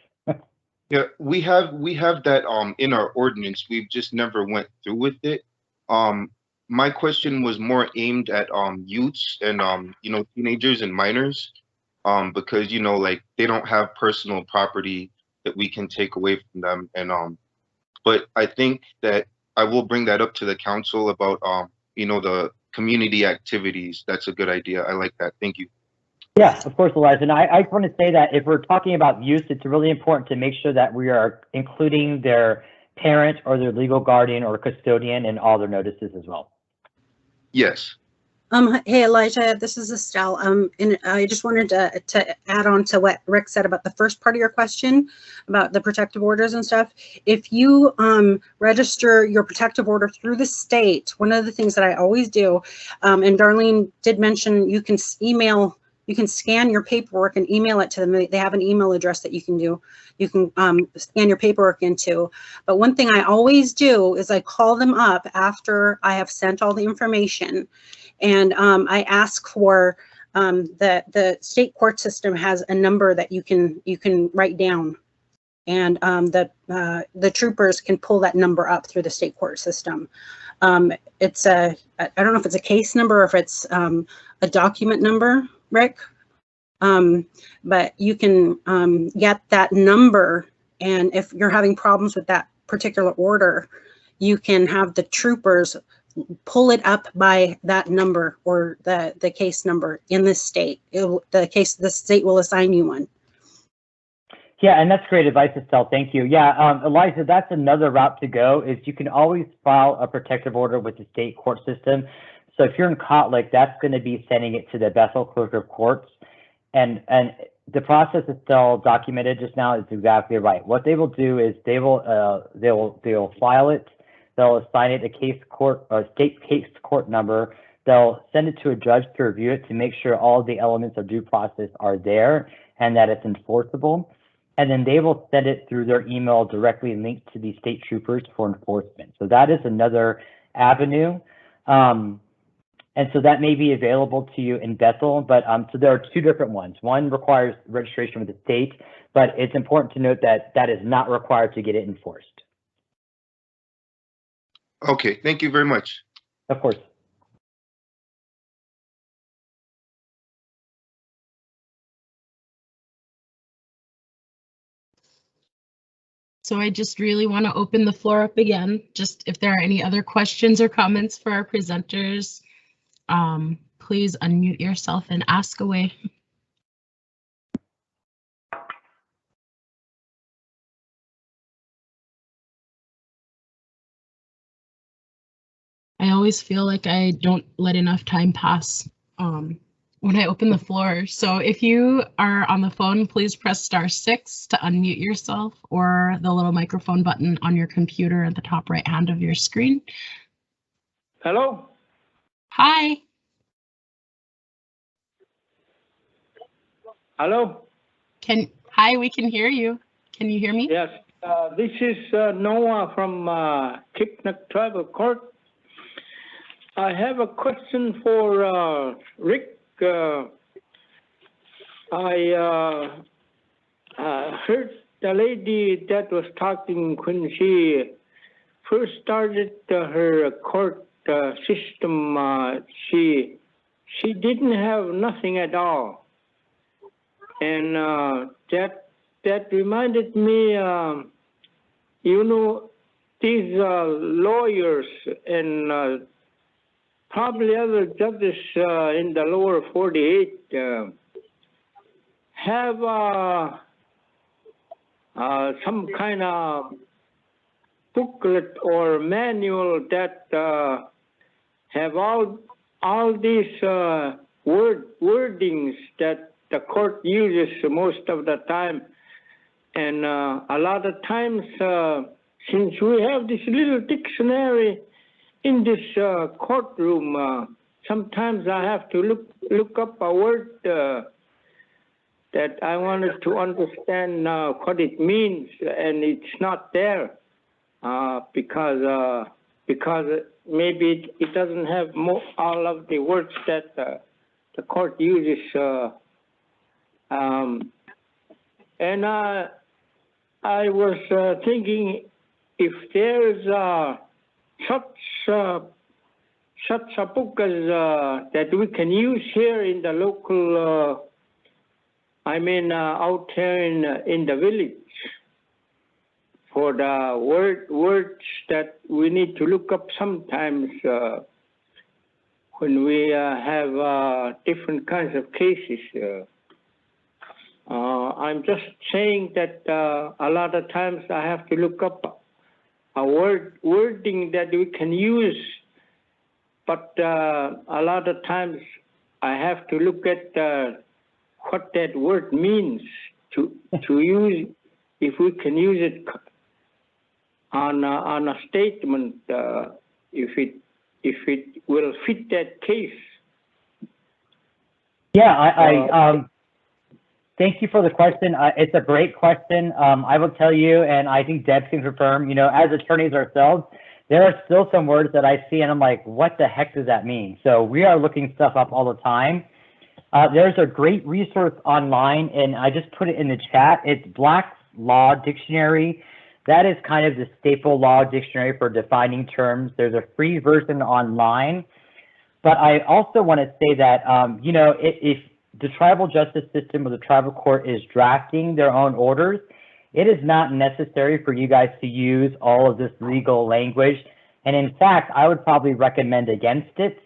Yeah, we have that in our ordinance. We've just never went through with it. My question was more aimed at youths and teenagers and minors, because like they don't have personal property that we can take away from them. And but I think that I will bring that up to the council about the community activities. That's a good idea. I like that. Thank you. Yeah, of course, Elijah. And I just want to say that if we're talking about youth, it's really important to make sure that we are including their parent or their legal guardian or custodian in all their notices as well. Yes. Hey, Elijah, this is Estelle. And I just wanted to add on to what Rick said about the first part of your question about the protective orders and stuff. If you register your protective order through the state, one of the things that I always do, and Darlene did mention, you can scan your paperwork and email it to them. They have an email address that you can do. You can scan your paperwork into. But one thing I always do is I call them up after I have sent all the information, and I ask for the state court system has a number that you can write down, and the troopers can pull that number up through the state court system. It's I don't know if it's a case number or if it's a document number, Rick, but you can get that number, and if you're having problems with that particular order, you can have the troopers pull it up by that number or the case number in the state. The state will assign you one. Yeah, and that's great advice, Estelle. Thank you. Yeah, Eliza, that's another route to go. Is you can always file a protective order with the state court system. So if you're in Kotlik, that's going to be sending it to the Bethel Clerk of Courts, and the process is still documented just now. It's exactly right. What they will do is they will file it. They'll assign it a state case court number. They'll send it to a judge to review it to make sure all the elements of due process are there and that it's enforceable. And then they will send it through their email directly linked to the state troopers for enforcement. So that is another avenue. And so that may be available to you in Bethel, but so there are two different ones. One requires registration with the state, but it's important to note that that is not required to get it enforced. Okay, thank you very much. Of course. So I just really want to open the floor up again. Just if there are any other questions or comments for our presenters, please unmute yourself and ask away. I always feel like I don't let enough time pass when I open the floor. So if you are on the phone, please press *6 to unmute yourself, or the little microphone button on your computer at the top right hand of your screen. Hello? Hi. Hello? Hi, we can hear you. Can you hear me? Yes, this is Noah from Kipnik Tribal Court. I have a question for Rick. I heard the lady that was talking when she first started her court system. She didn't have nothing at all, and that reminded me. You know, these lawyers and probably other judges in the lower 48 have some kind of booklet or manual that have all these wordings that the court uses most of the time. And a lot of times, since we have this little dictionary in this courtroom, sometimes I have to look up a word that I wanted to understand what it means, and it's not there because maybe it doesn't have all of the words that the court uses. And I was thinking, if there's such a book as that we can use here in the local, out here in the village, for the words that we need to look up sometimes when we have different kinds of cases. I'm just saying that a lot of times I have to look up a wording that we can use, but a lot of times I have to look at what that word means to use, if we can use it on a statement, if it will fit that case. Yeah, thank you for the question. It's a great question. I will tell you, and I think Deb can confirm, as attorneys ourselves, there are still some words that I see and I'm like, what the heck does that mean? So we are looking stuff up all the time. There's a great resource online, and I just put it in the chat. It's Black's Law Dictionary. That is kind of the staple law dictionary for defining terms. There's a free version online. But I also want to say that, if the tribal justice system or the tribal court is drafting their own orders, it is not necessary for you guys to use all of this legal language. And in fact, I would probably recommend against it.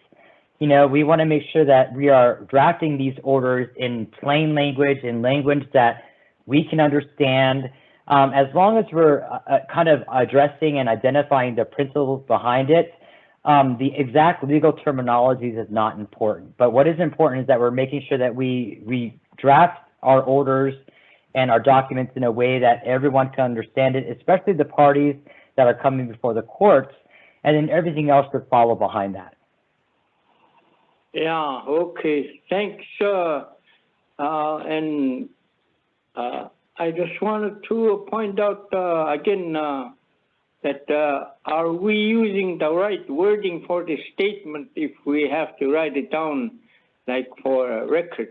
We want to make sure that we are drafting these orders in plain language, in language that we can understand, as long as we're kind of addressing and identifying the principles behind it. The exact legal terminologies is not important, but what is important is that we're making sure that we draft our orders and our documents in a way that everyone can understand it, especially the parties that are coming before the courts, and then everything else would follow behind that. Yeah, okay, thanks. And I just wanted to point out again that are we using the right wording for the statement if we have to write it down, like for a record?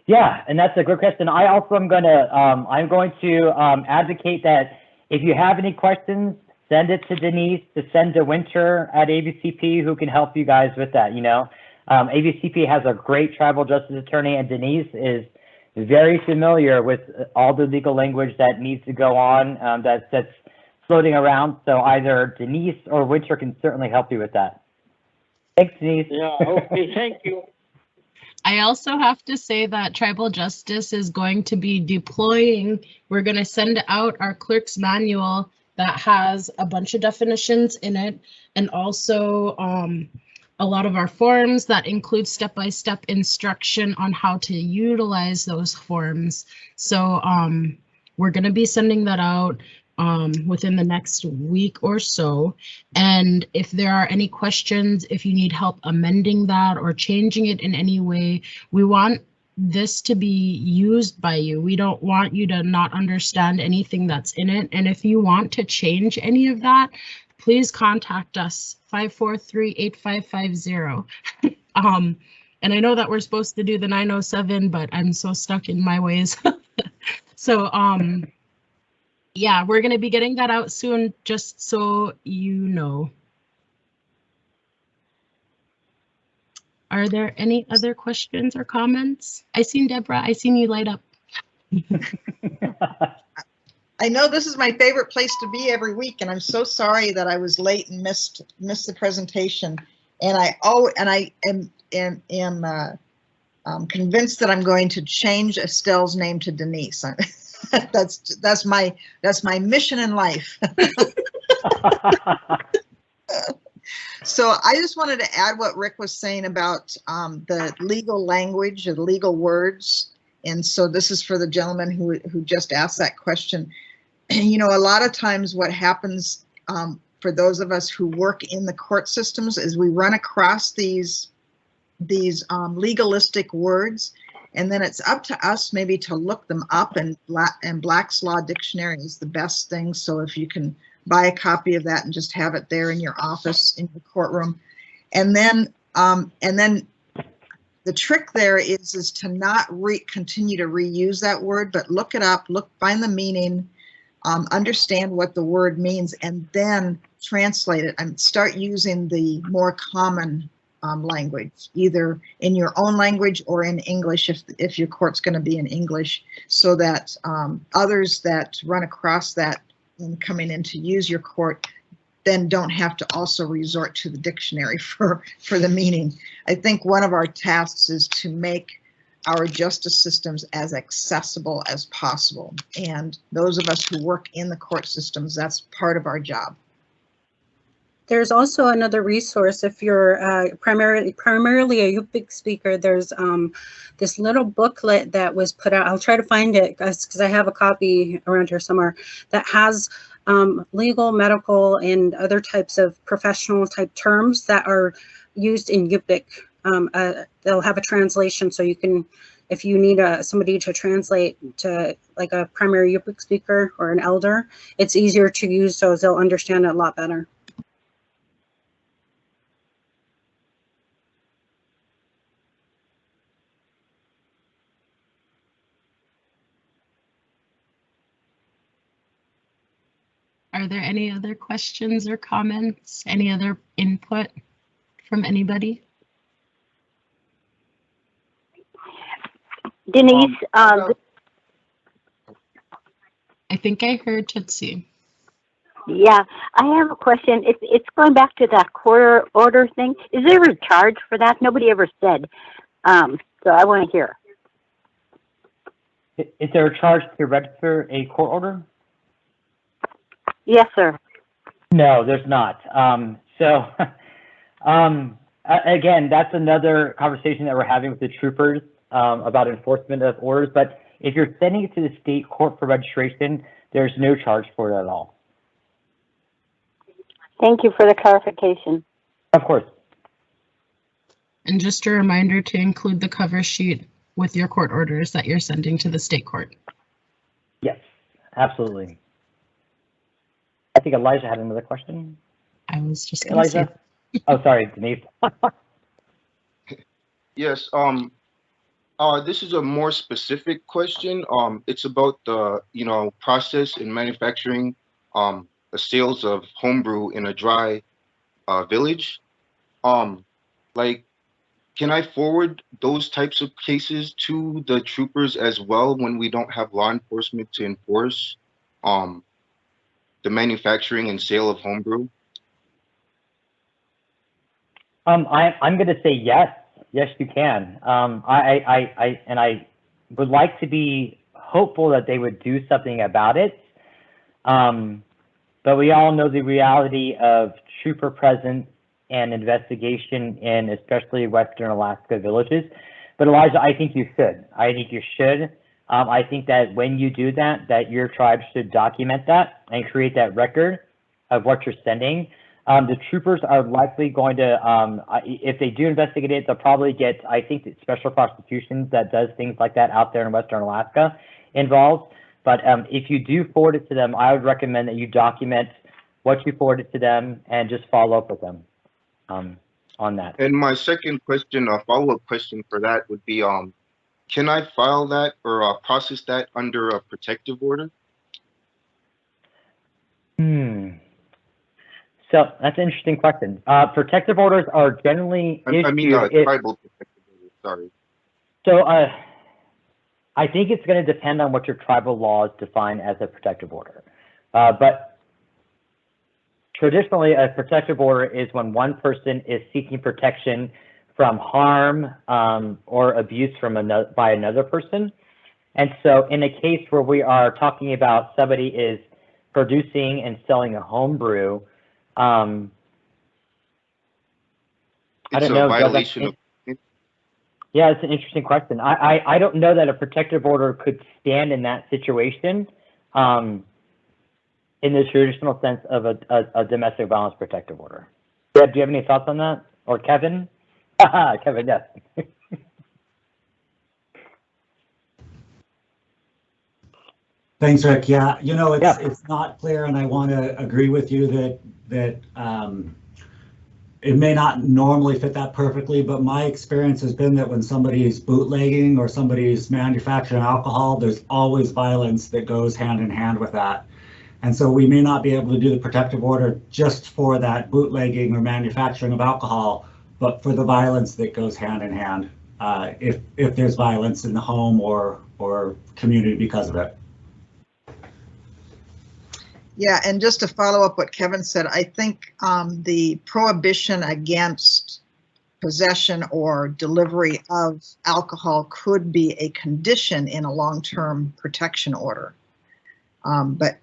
Yeah, and that's a good question. I also am going to advocate that if you have any questions, send it to Denise, to send to Winter at AVCP, who can help you guys with that. AVCP has a great tribal justice attorney, and Denise is very familiar with all the legal language that needs to go on, that's floating around. So either Denise or Winter can certainly help you with that. Thanks, Denise. Yeah, okay, thank you. I also have to say that Tribal Justice is going to be deploying. We're going to send out our clerk's manual that has a bunch of definitions in it, and also a lot of our forms that include step-by-step instruction on how to utilize those forms. So we're going to be sending that out within the next week or so. And if there are any questions, if you need help amending that or changing it in any way, we want this to be used by you. We don't want you to not understand anything that's in it. And if you want to change any of that, please contact us, 543-8550. And I know that we're supposed to do the 907, but I'm so stuck in my ways. So yeah, we're going to be getting that out soon, just so you know. Are there any other questions or comments? I seen Deborah. I seen you light up. I know this is my favorite place to be every week, and I'm so sorry that I was late and missed the presentation. And I am convinced that I'm going to change Estelle's name to Denise. That's my mission in life. So I just wanted to add what Rick was saying about the legal language and legal words. And so this is for the gentleman who just asked that question. You know, a lot of times what happens for those of us who work in the court systems is we run across these legalistic words, and then it's up to us maybe to look them up, and Black's Law Dictionary is the best thing. So if you can buy a copy of that and just have it there in your office, in your courtroom. And then the trick there is to not continue to reuse that word, but look it up, find the meaning, understand what the word means, and then translate it and start using the more common language, either in your own language or in English if your court's going to be in English, so that others that run across that and coming in to use your court then don't have to also resort to the dictionary for the meaning. I think one of our tasks is to make our justice systems as accessible as possible. And those of us who work in the court systems, that's part of our job. There's also another resource if you're primarily a Yupik speaker. There's this little booklet that was put out. I'll try to find it because I have a copy around here somewhere that has legal, medical, and other types of professional type terms that are used in Yupik. They'll have a translation, so you can, if you need somebody to translate to like a primary Yupik speaker or an elder, it's easier to use, so they'll understand it a lot better. Are there any other questions or comments? Any other input from anybody? Denise, I think I heard Tootsie. yeah, I have a question. It's going back to that court order thing. Is there a charge for that? Nobody ever said. So I want to hear. Is there a charge to register a court order? Yes, sir. No, there's not. Again, that's another conversation that we're having with the troopers about enforcement of orders. But if you're sending it to the state court for registration, there's no charge for it at all. Thank you for the clarification. Of course. And just a reminder to include the cover sheet with your court orders that you're sending to the state court. Yes, absolutely. I think Elijah had another question. I was just going to say. Oh, sorry, Denise. Yes. This is a more specific question. It's about the process in manufacturing the sales of homebrew in a dry village. Like can I forward those types of cases to the troopers as well when we don't have law enforcement to enforce the manufacturing and sale of homebrew? I'm going to say yes. Yes, you can. I would like to be hopeful that they would do something about it. But we all know the reality of trooper presence and investigation in especially Western Alaska villages. But Elijah, I think you should. I think you should. I think that when you do that, that your tribe should document that and create that record of what you're sending. The troopers are likely going to, if they do investigate it, they'll probably get, I think, that special prosecutions that does things like that out there in Western Alaska involved. But if you do forward it to them, I would recommend that you document what you forwarded to them and just follow up with them on that. And my second question, a follow-up question for that would be, can I file that or process that under a protective order? So that's an interesting question. Protective orders are generally issued. I mean, tribal protective orders, sorry. So I think it's going to depend on what your tribal laws define as a protective order. But traditionally, a protective order is when one person is seeking protection from harm or abuse from by another person. And so in a case where we are talking about somebody is producing and selling a home brew, I don't know. Violation of. Yeah, it's an interesting question. I don't know that a protective order could stand in that situation in the traditional sense of a domestic violence protective order. Deb, do you have any thoughts on that? Or Kevin? Kevin, yes. Thanks, Rick. Yeah, you know, it's not clear, and I want to agree with you that it may not normally fit that perfectly, but my experience has been that when somebody is bootlegging or somebody's manufacturing alcohol, there's always violence that goes hand in hand with that. And so we may not be able to do the protective order just for that bootlegging or manufacturing of alcohol, but for the violence that goes hand in hand, if there's violence in the home or community because of it. Yeah, and just to follow up what Kevin said, I think the prohibition against possession or delivery of alcohol could be a condition in a long-term protection order. But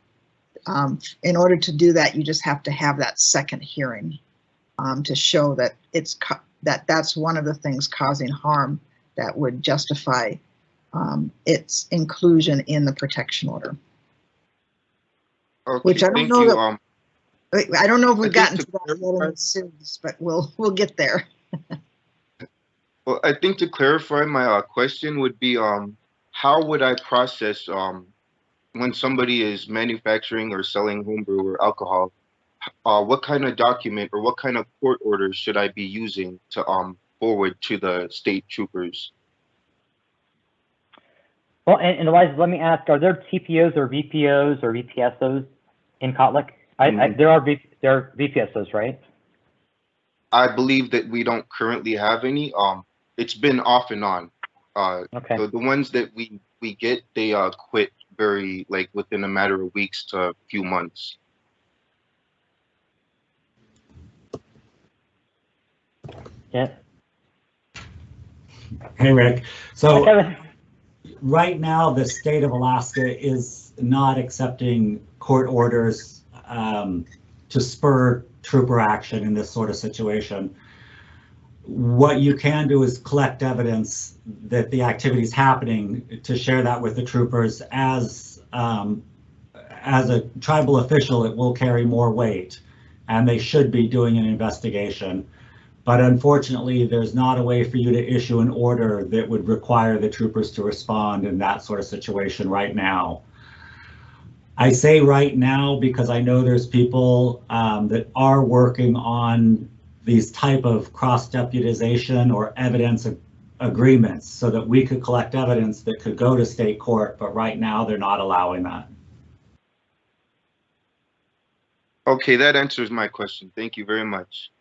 in order to do that, you just have to have that second hearing to show that that's one of the things causing harm that would justify its inclusion in the protection order. Okay, which I don't know you. I don't know if we've gotten to that yet in the series, but we'll get there. Well, I think to clarify my question would be, how would I process when somebody is manufacturing or selling homebrew or alcohol? What kind of document or what kind of court order should I be using to forward to the state troopers? Well, and Eliza, let me ask, are there TPOs or VPOs or VPSOs in Kotlik? There are VPSOs, right? I believe that we don't currently have any. It's been off and on. Okay. The ones that we get, they quit very, like, within a matter of weeks to a few months. Yeah. Hey, Rick. So right now, the state of Alaska is not accepting court orders to spur trooper action in this sort of situation. What you can do is collect evidence that the activity is happening to share that with the troopers. As a tribal official, it will carry more weight, and they should be doing an investigation. But unfortunately, there's not a way for you to issue an order that would require the troopers to respond in that sort of situation right now. I say right now because I know there's people that are working on these type of cross-deputization or evidence agreements so that we could collect evidence that could go to state court, but right now they're not allowing that. Okay, that answers my question. Thank you very much.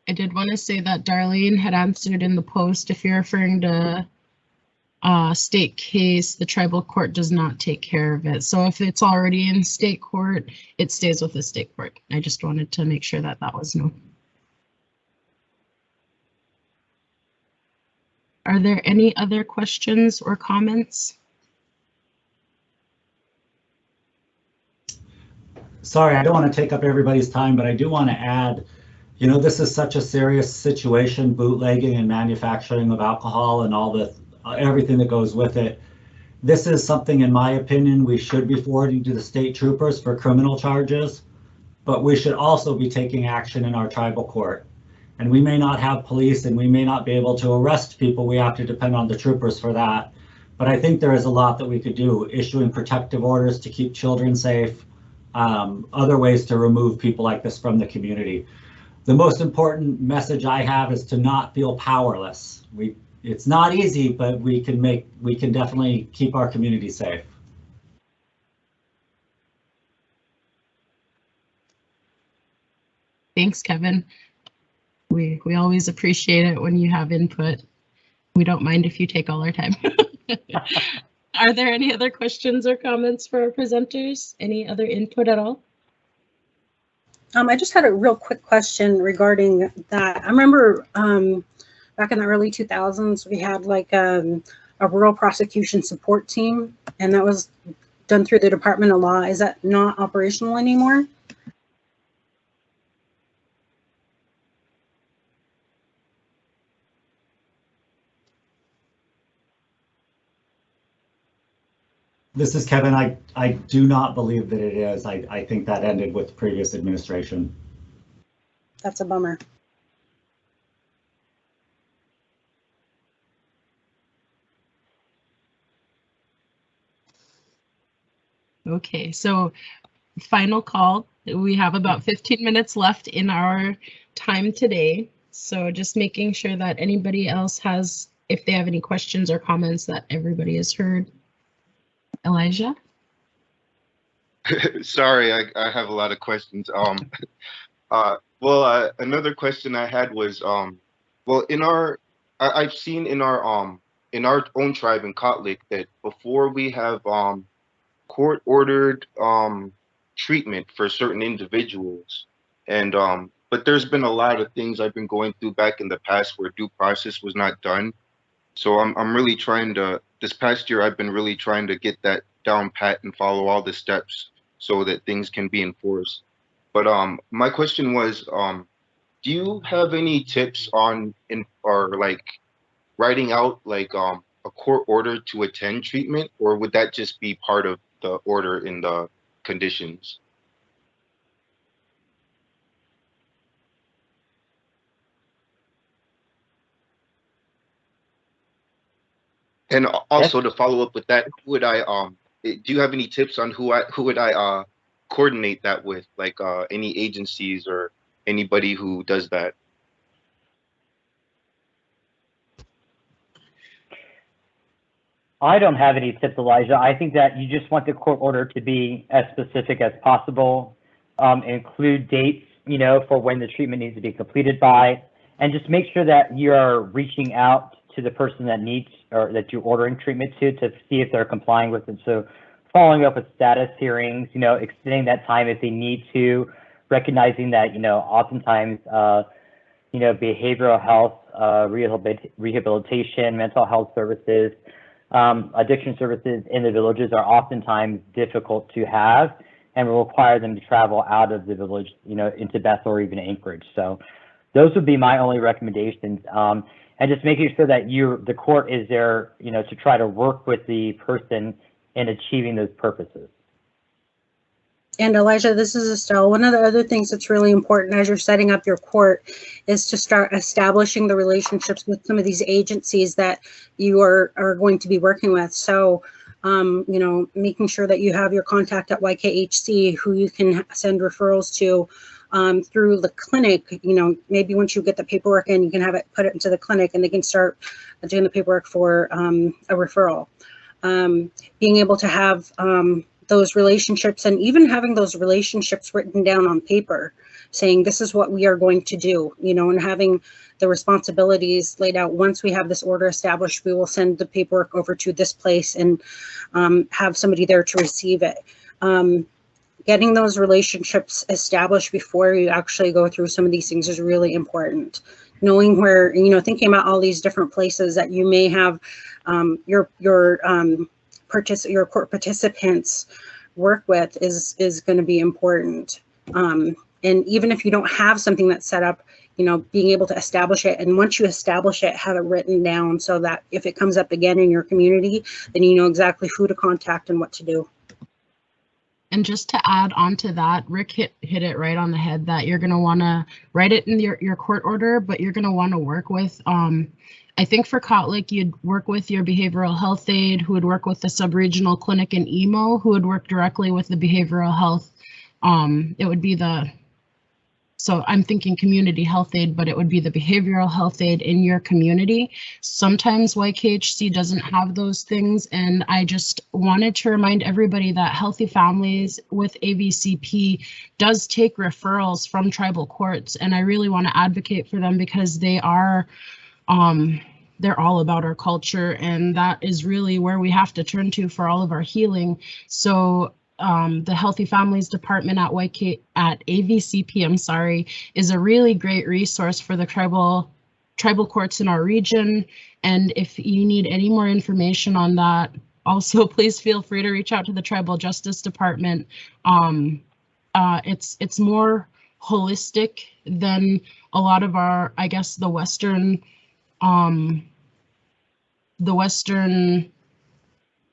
I did want to say that Darlene had answered in the post. If you're referring to state case, the tribal court does not take care of it. So if it's already in state court, it stays with the state court. I just wanted to make sure that that was known. Are there any other questions or comments? Sorry, I don't want to take up everybody's time, but I do want to add, you know, this is such a serious situation, bootlegging and manufacturing of alcohol and all the everything that goes with it. This is something, in my opinion, we should be forwarding to the state troopers for criminal charges, but we should also be taking action in our tribal court. And we may not have police and we may not be able to arrest people. We have to depend on the troopers for that. But I think there is a lot that we could do, issuing protective orders to keep children safe, other ways to remove people like this from the community. The most important message I have is to not feel powerless. It's not easy, but we can definitely keep our community safe. Thanks, Kevin. We always appreciate it when you have input. We don't mind if you take all our time. Are there any other questions or comments for our presenters? Any other input at all? I just had a real quick question regarding that. I remember back in the early 2000s, we had like a rural prosecution support team, and that was done through the Department of Law. Is that not operational anymore? This is Kevin. I do not believe that it is. I think that ended with the previous administration. That's a bummer. Okay, so final call. We have about 15 minutes left in our time today. So just making sure that anybody else has, if they have any questions or comments, that everybody has heard. Elijah? Sorry, I have a lot of questions. Another question I had was, well, I've seen in our own tribe in Kotlik that before we have court-ordered treatment for certain individuals, and but there's been a lot of things I've been going through back in the past where due process was not done. So I'm really trying to, this past year, I've been really trying to get that down pat and follow all the steps so that things can be enforced. But my question was, do you have any tips on like writing out like a court order to attend treatment, or would that just be part of the order in the conditions? And also to follow up with that, who would I do you have any tips on who would I coordinate that with, like any agencies or anybody who does that? I don't have any tips, Elijah. I think that you just want the court order to be as specific as possible, include dates, you know, for when the treatment needs to be completed by, and just make sure that you're reaching out to the person that needs or that you're ordering treatment to see if they're complying with it. So following up with status hearings, you know, extending that time if they need to, recognizing that, you know, oftentimes, you know, behavioral health, rehabilitation, mental health services, addiction services in the villages are oftentimes difficult to have and will require them to travel out of the village, you know, into Bethel or even Anchorage. So those would be my only recommendations. And just making sure that the court is there, you know, to try to work with the person in achieving those purposes. And Elijah, this is Estelle. One of the other things that's really important as you're setting up your court is to start establishing the relationships with some of these agencies that you are going to be working with. So, you know, making sure that you have your contact at YKHC who you can send referrals to through the clinic. You know, maybe once you get the paperwork in, you can have it put it into the clinic and they can start doing the paperwork for a referral. Being able to have those relationships and even having those relationships written down on paper, saying this is what we are going to do, you know, and having the responsibilities laid out. Once we have this order established, we will send the paperwork over to this place and have somebody there to receive it. Getting those relationships established before you actually go through some of these things is really important. Knowing where, you know, thinking about all these different places that you may have your court participants work with is going to be important. And even if you don't have something that's set up, you know, being able to establish it, and once you establish it, have it written down so that if it comes up again in your community, then you know exactly who to contact and what to do. And just to add on to that, Rick hit it right on the head that you're going to want to write it in your court order, but you're going to want to work with, I think for Kotlik, you'd work with your behavioral health aide, who would work with the sub-regional clinic in EMO, who would work directly with the behavioral health. It would be so I'm thinking community health aide, but it would be the behavioral health aide in your community. Sometimes YKHC doesn't have those things, and I just wanted to remind everybody that Healthy Families with AVCP does take referrals from tribal courts, and I really want to advocate for them because they are, they're all about our culture, and that is really where we have to turn to for all of our healing. So the Healthy Families Department at AVCP, is a really great resource for the tribal courts in our region. And if you need any more information on that, also please feel free to reach out to the Tribal Justice Department. It's more holistic than a lot of our, I guess, the Western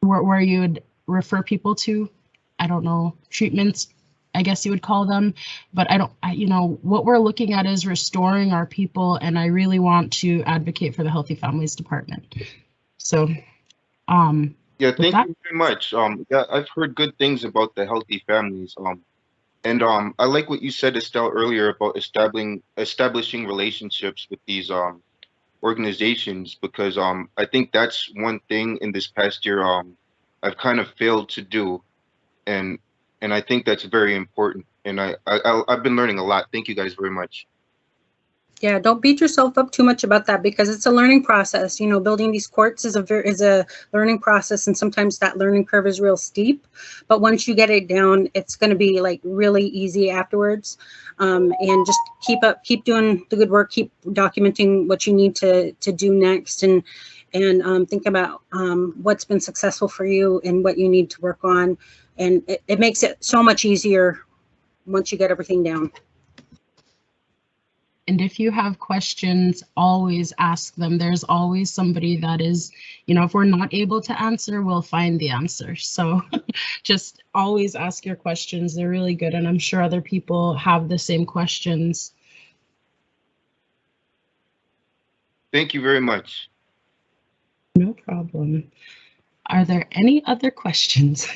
where you would refer people to. I don't know, treatments, I guess you would call them, but you know, what we're looking at is restoring our people, and I really want to advocate for the Healthy Families Department. So, yeah, thank you very much. Yeah, I've heard good things about the Healthy Families. And I like what you said, Estelle, earlier about establishing relationships with these organizations, because I think that's one thing in this past year I've kind of failed to do. And I think that's very important. And I've been learning a lot. Thank you guys very much. Yeah, don't beat yourself up too much about that, because it's a learning process. You know, building these courts is a learning process, and sometimes that learning curve is real steep. But once you get it down, it's going to be like really easy afterwards. And just keep doing the good work, keep documenting what you need to do next, and think about what's been successful for you and what you need to work on. And it makes it so much easier once you get everything down. And if you have questions, always ask them. There's always somebody that is, you know, if we're not able to answer, we'll find the answer. So just always ask your questions. They're really good. And I'm sure other people have the same questions. Thank you very much. No problem. Are there any other questions?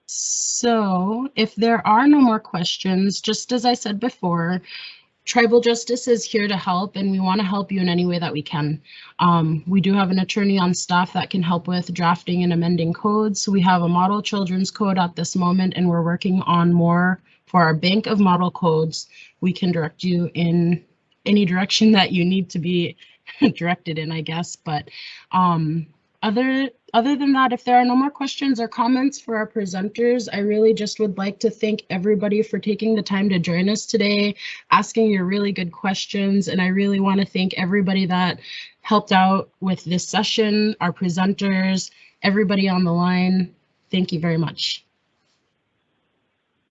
So if there are no more questions, just as I said before, Tribal Justice is here to help, and we want to help you in any way that we can. We do have an attorney on staff that can help with drafting and amending codes. We have a model children's code at this moment, and we're working on more for our bank of model codes. We can direct you in any direction that you need to be directed in, I guess. But other than that, if there are no more questions or comments for our presenters, I really just would like to thank everybody for taking the time to join us today, asking your really good questions. And I really want to thank everybody that helped out with this session, our presenters, everybody on the line. Thank you very much.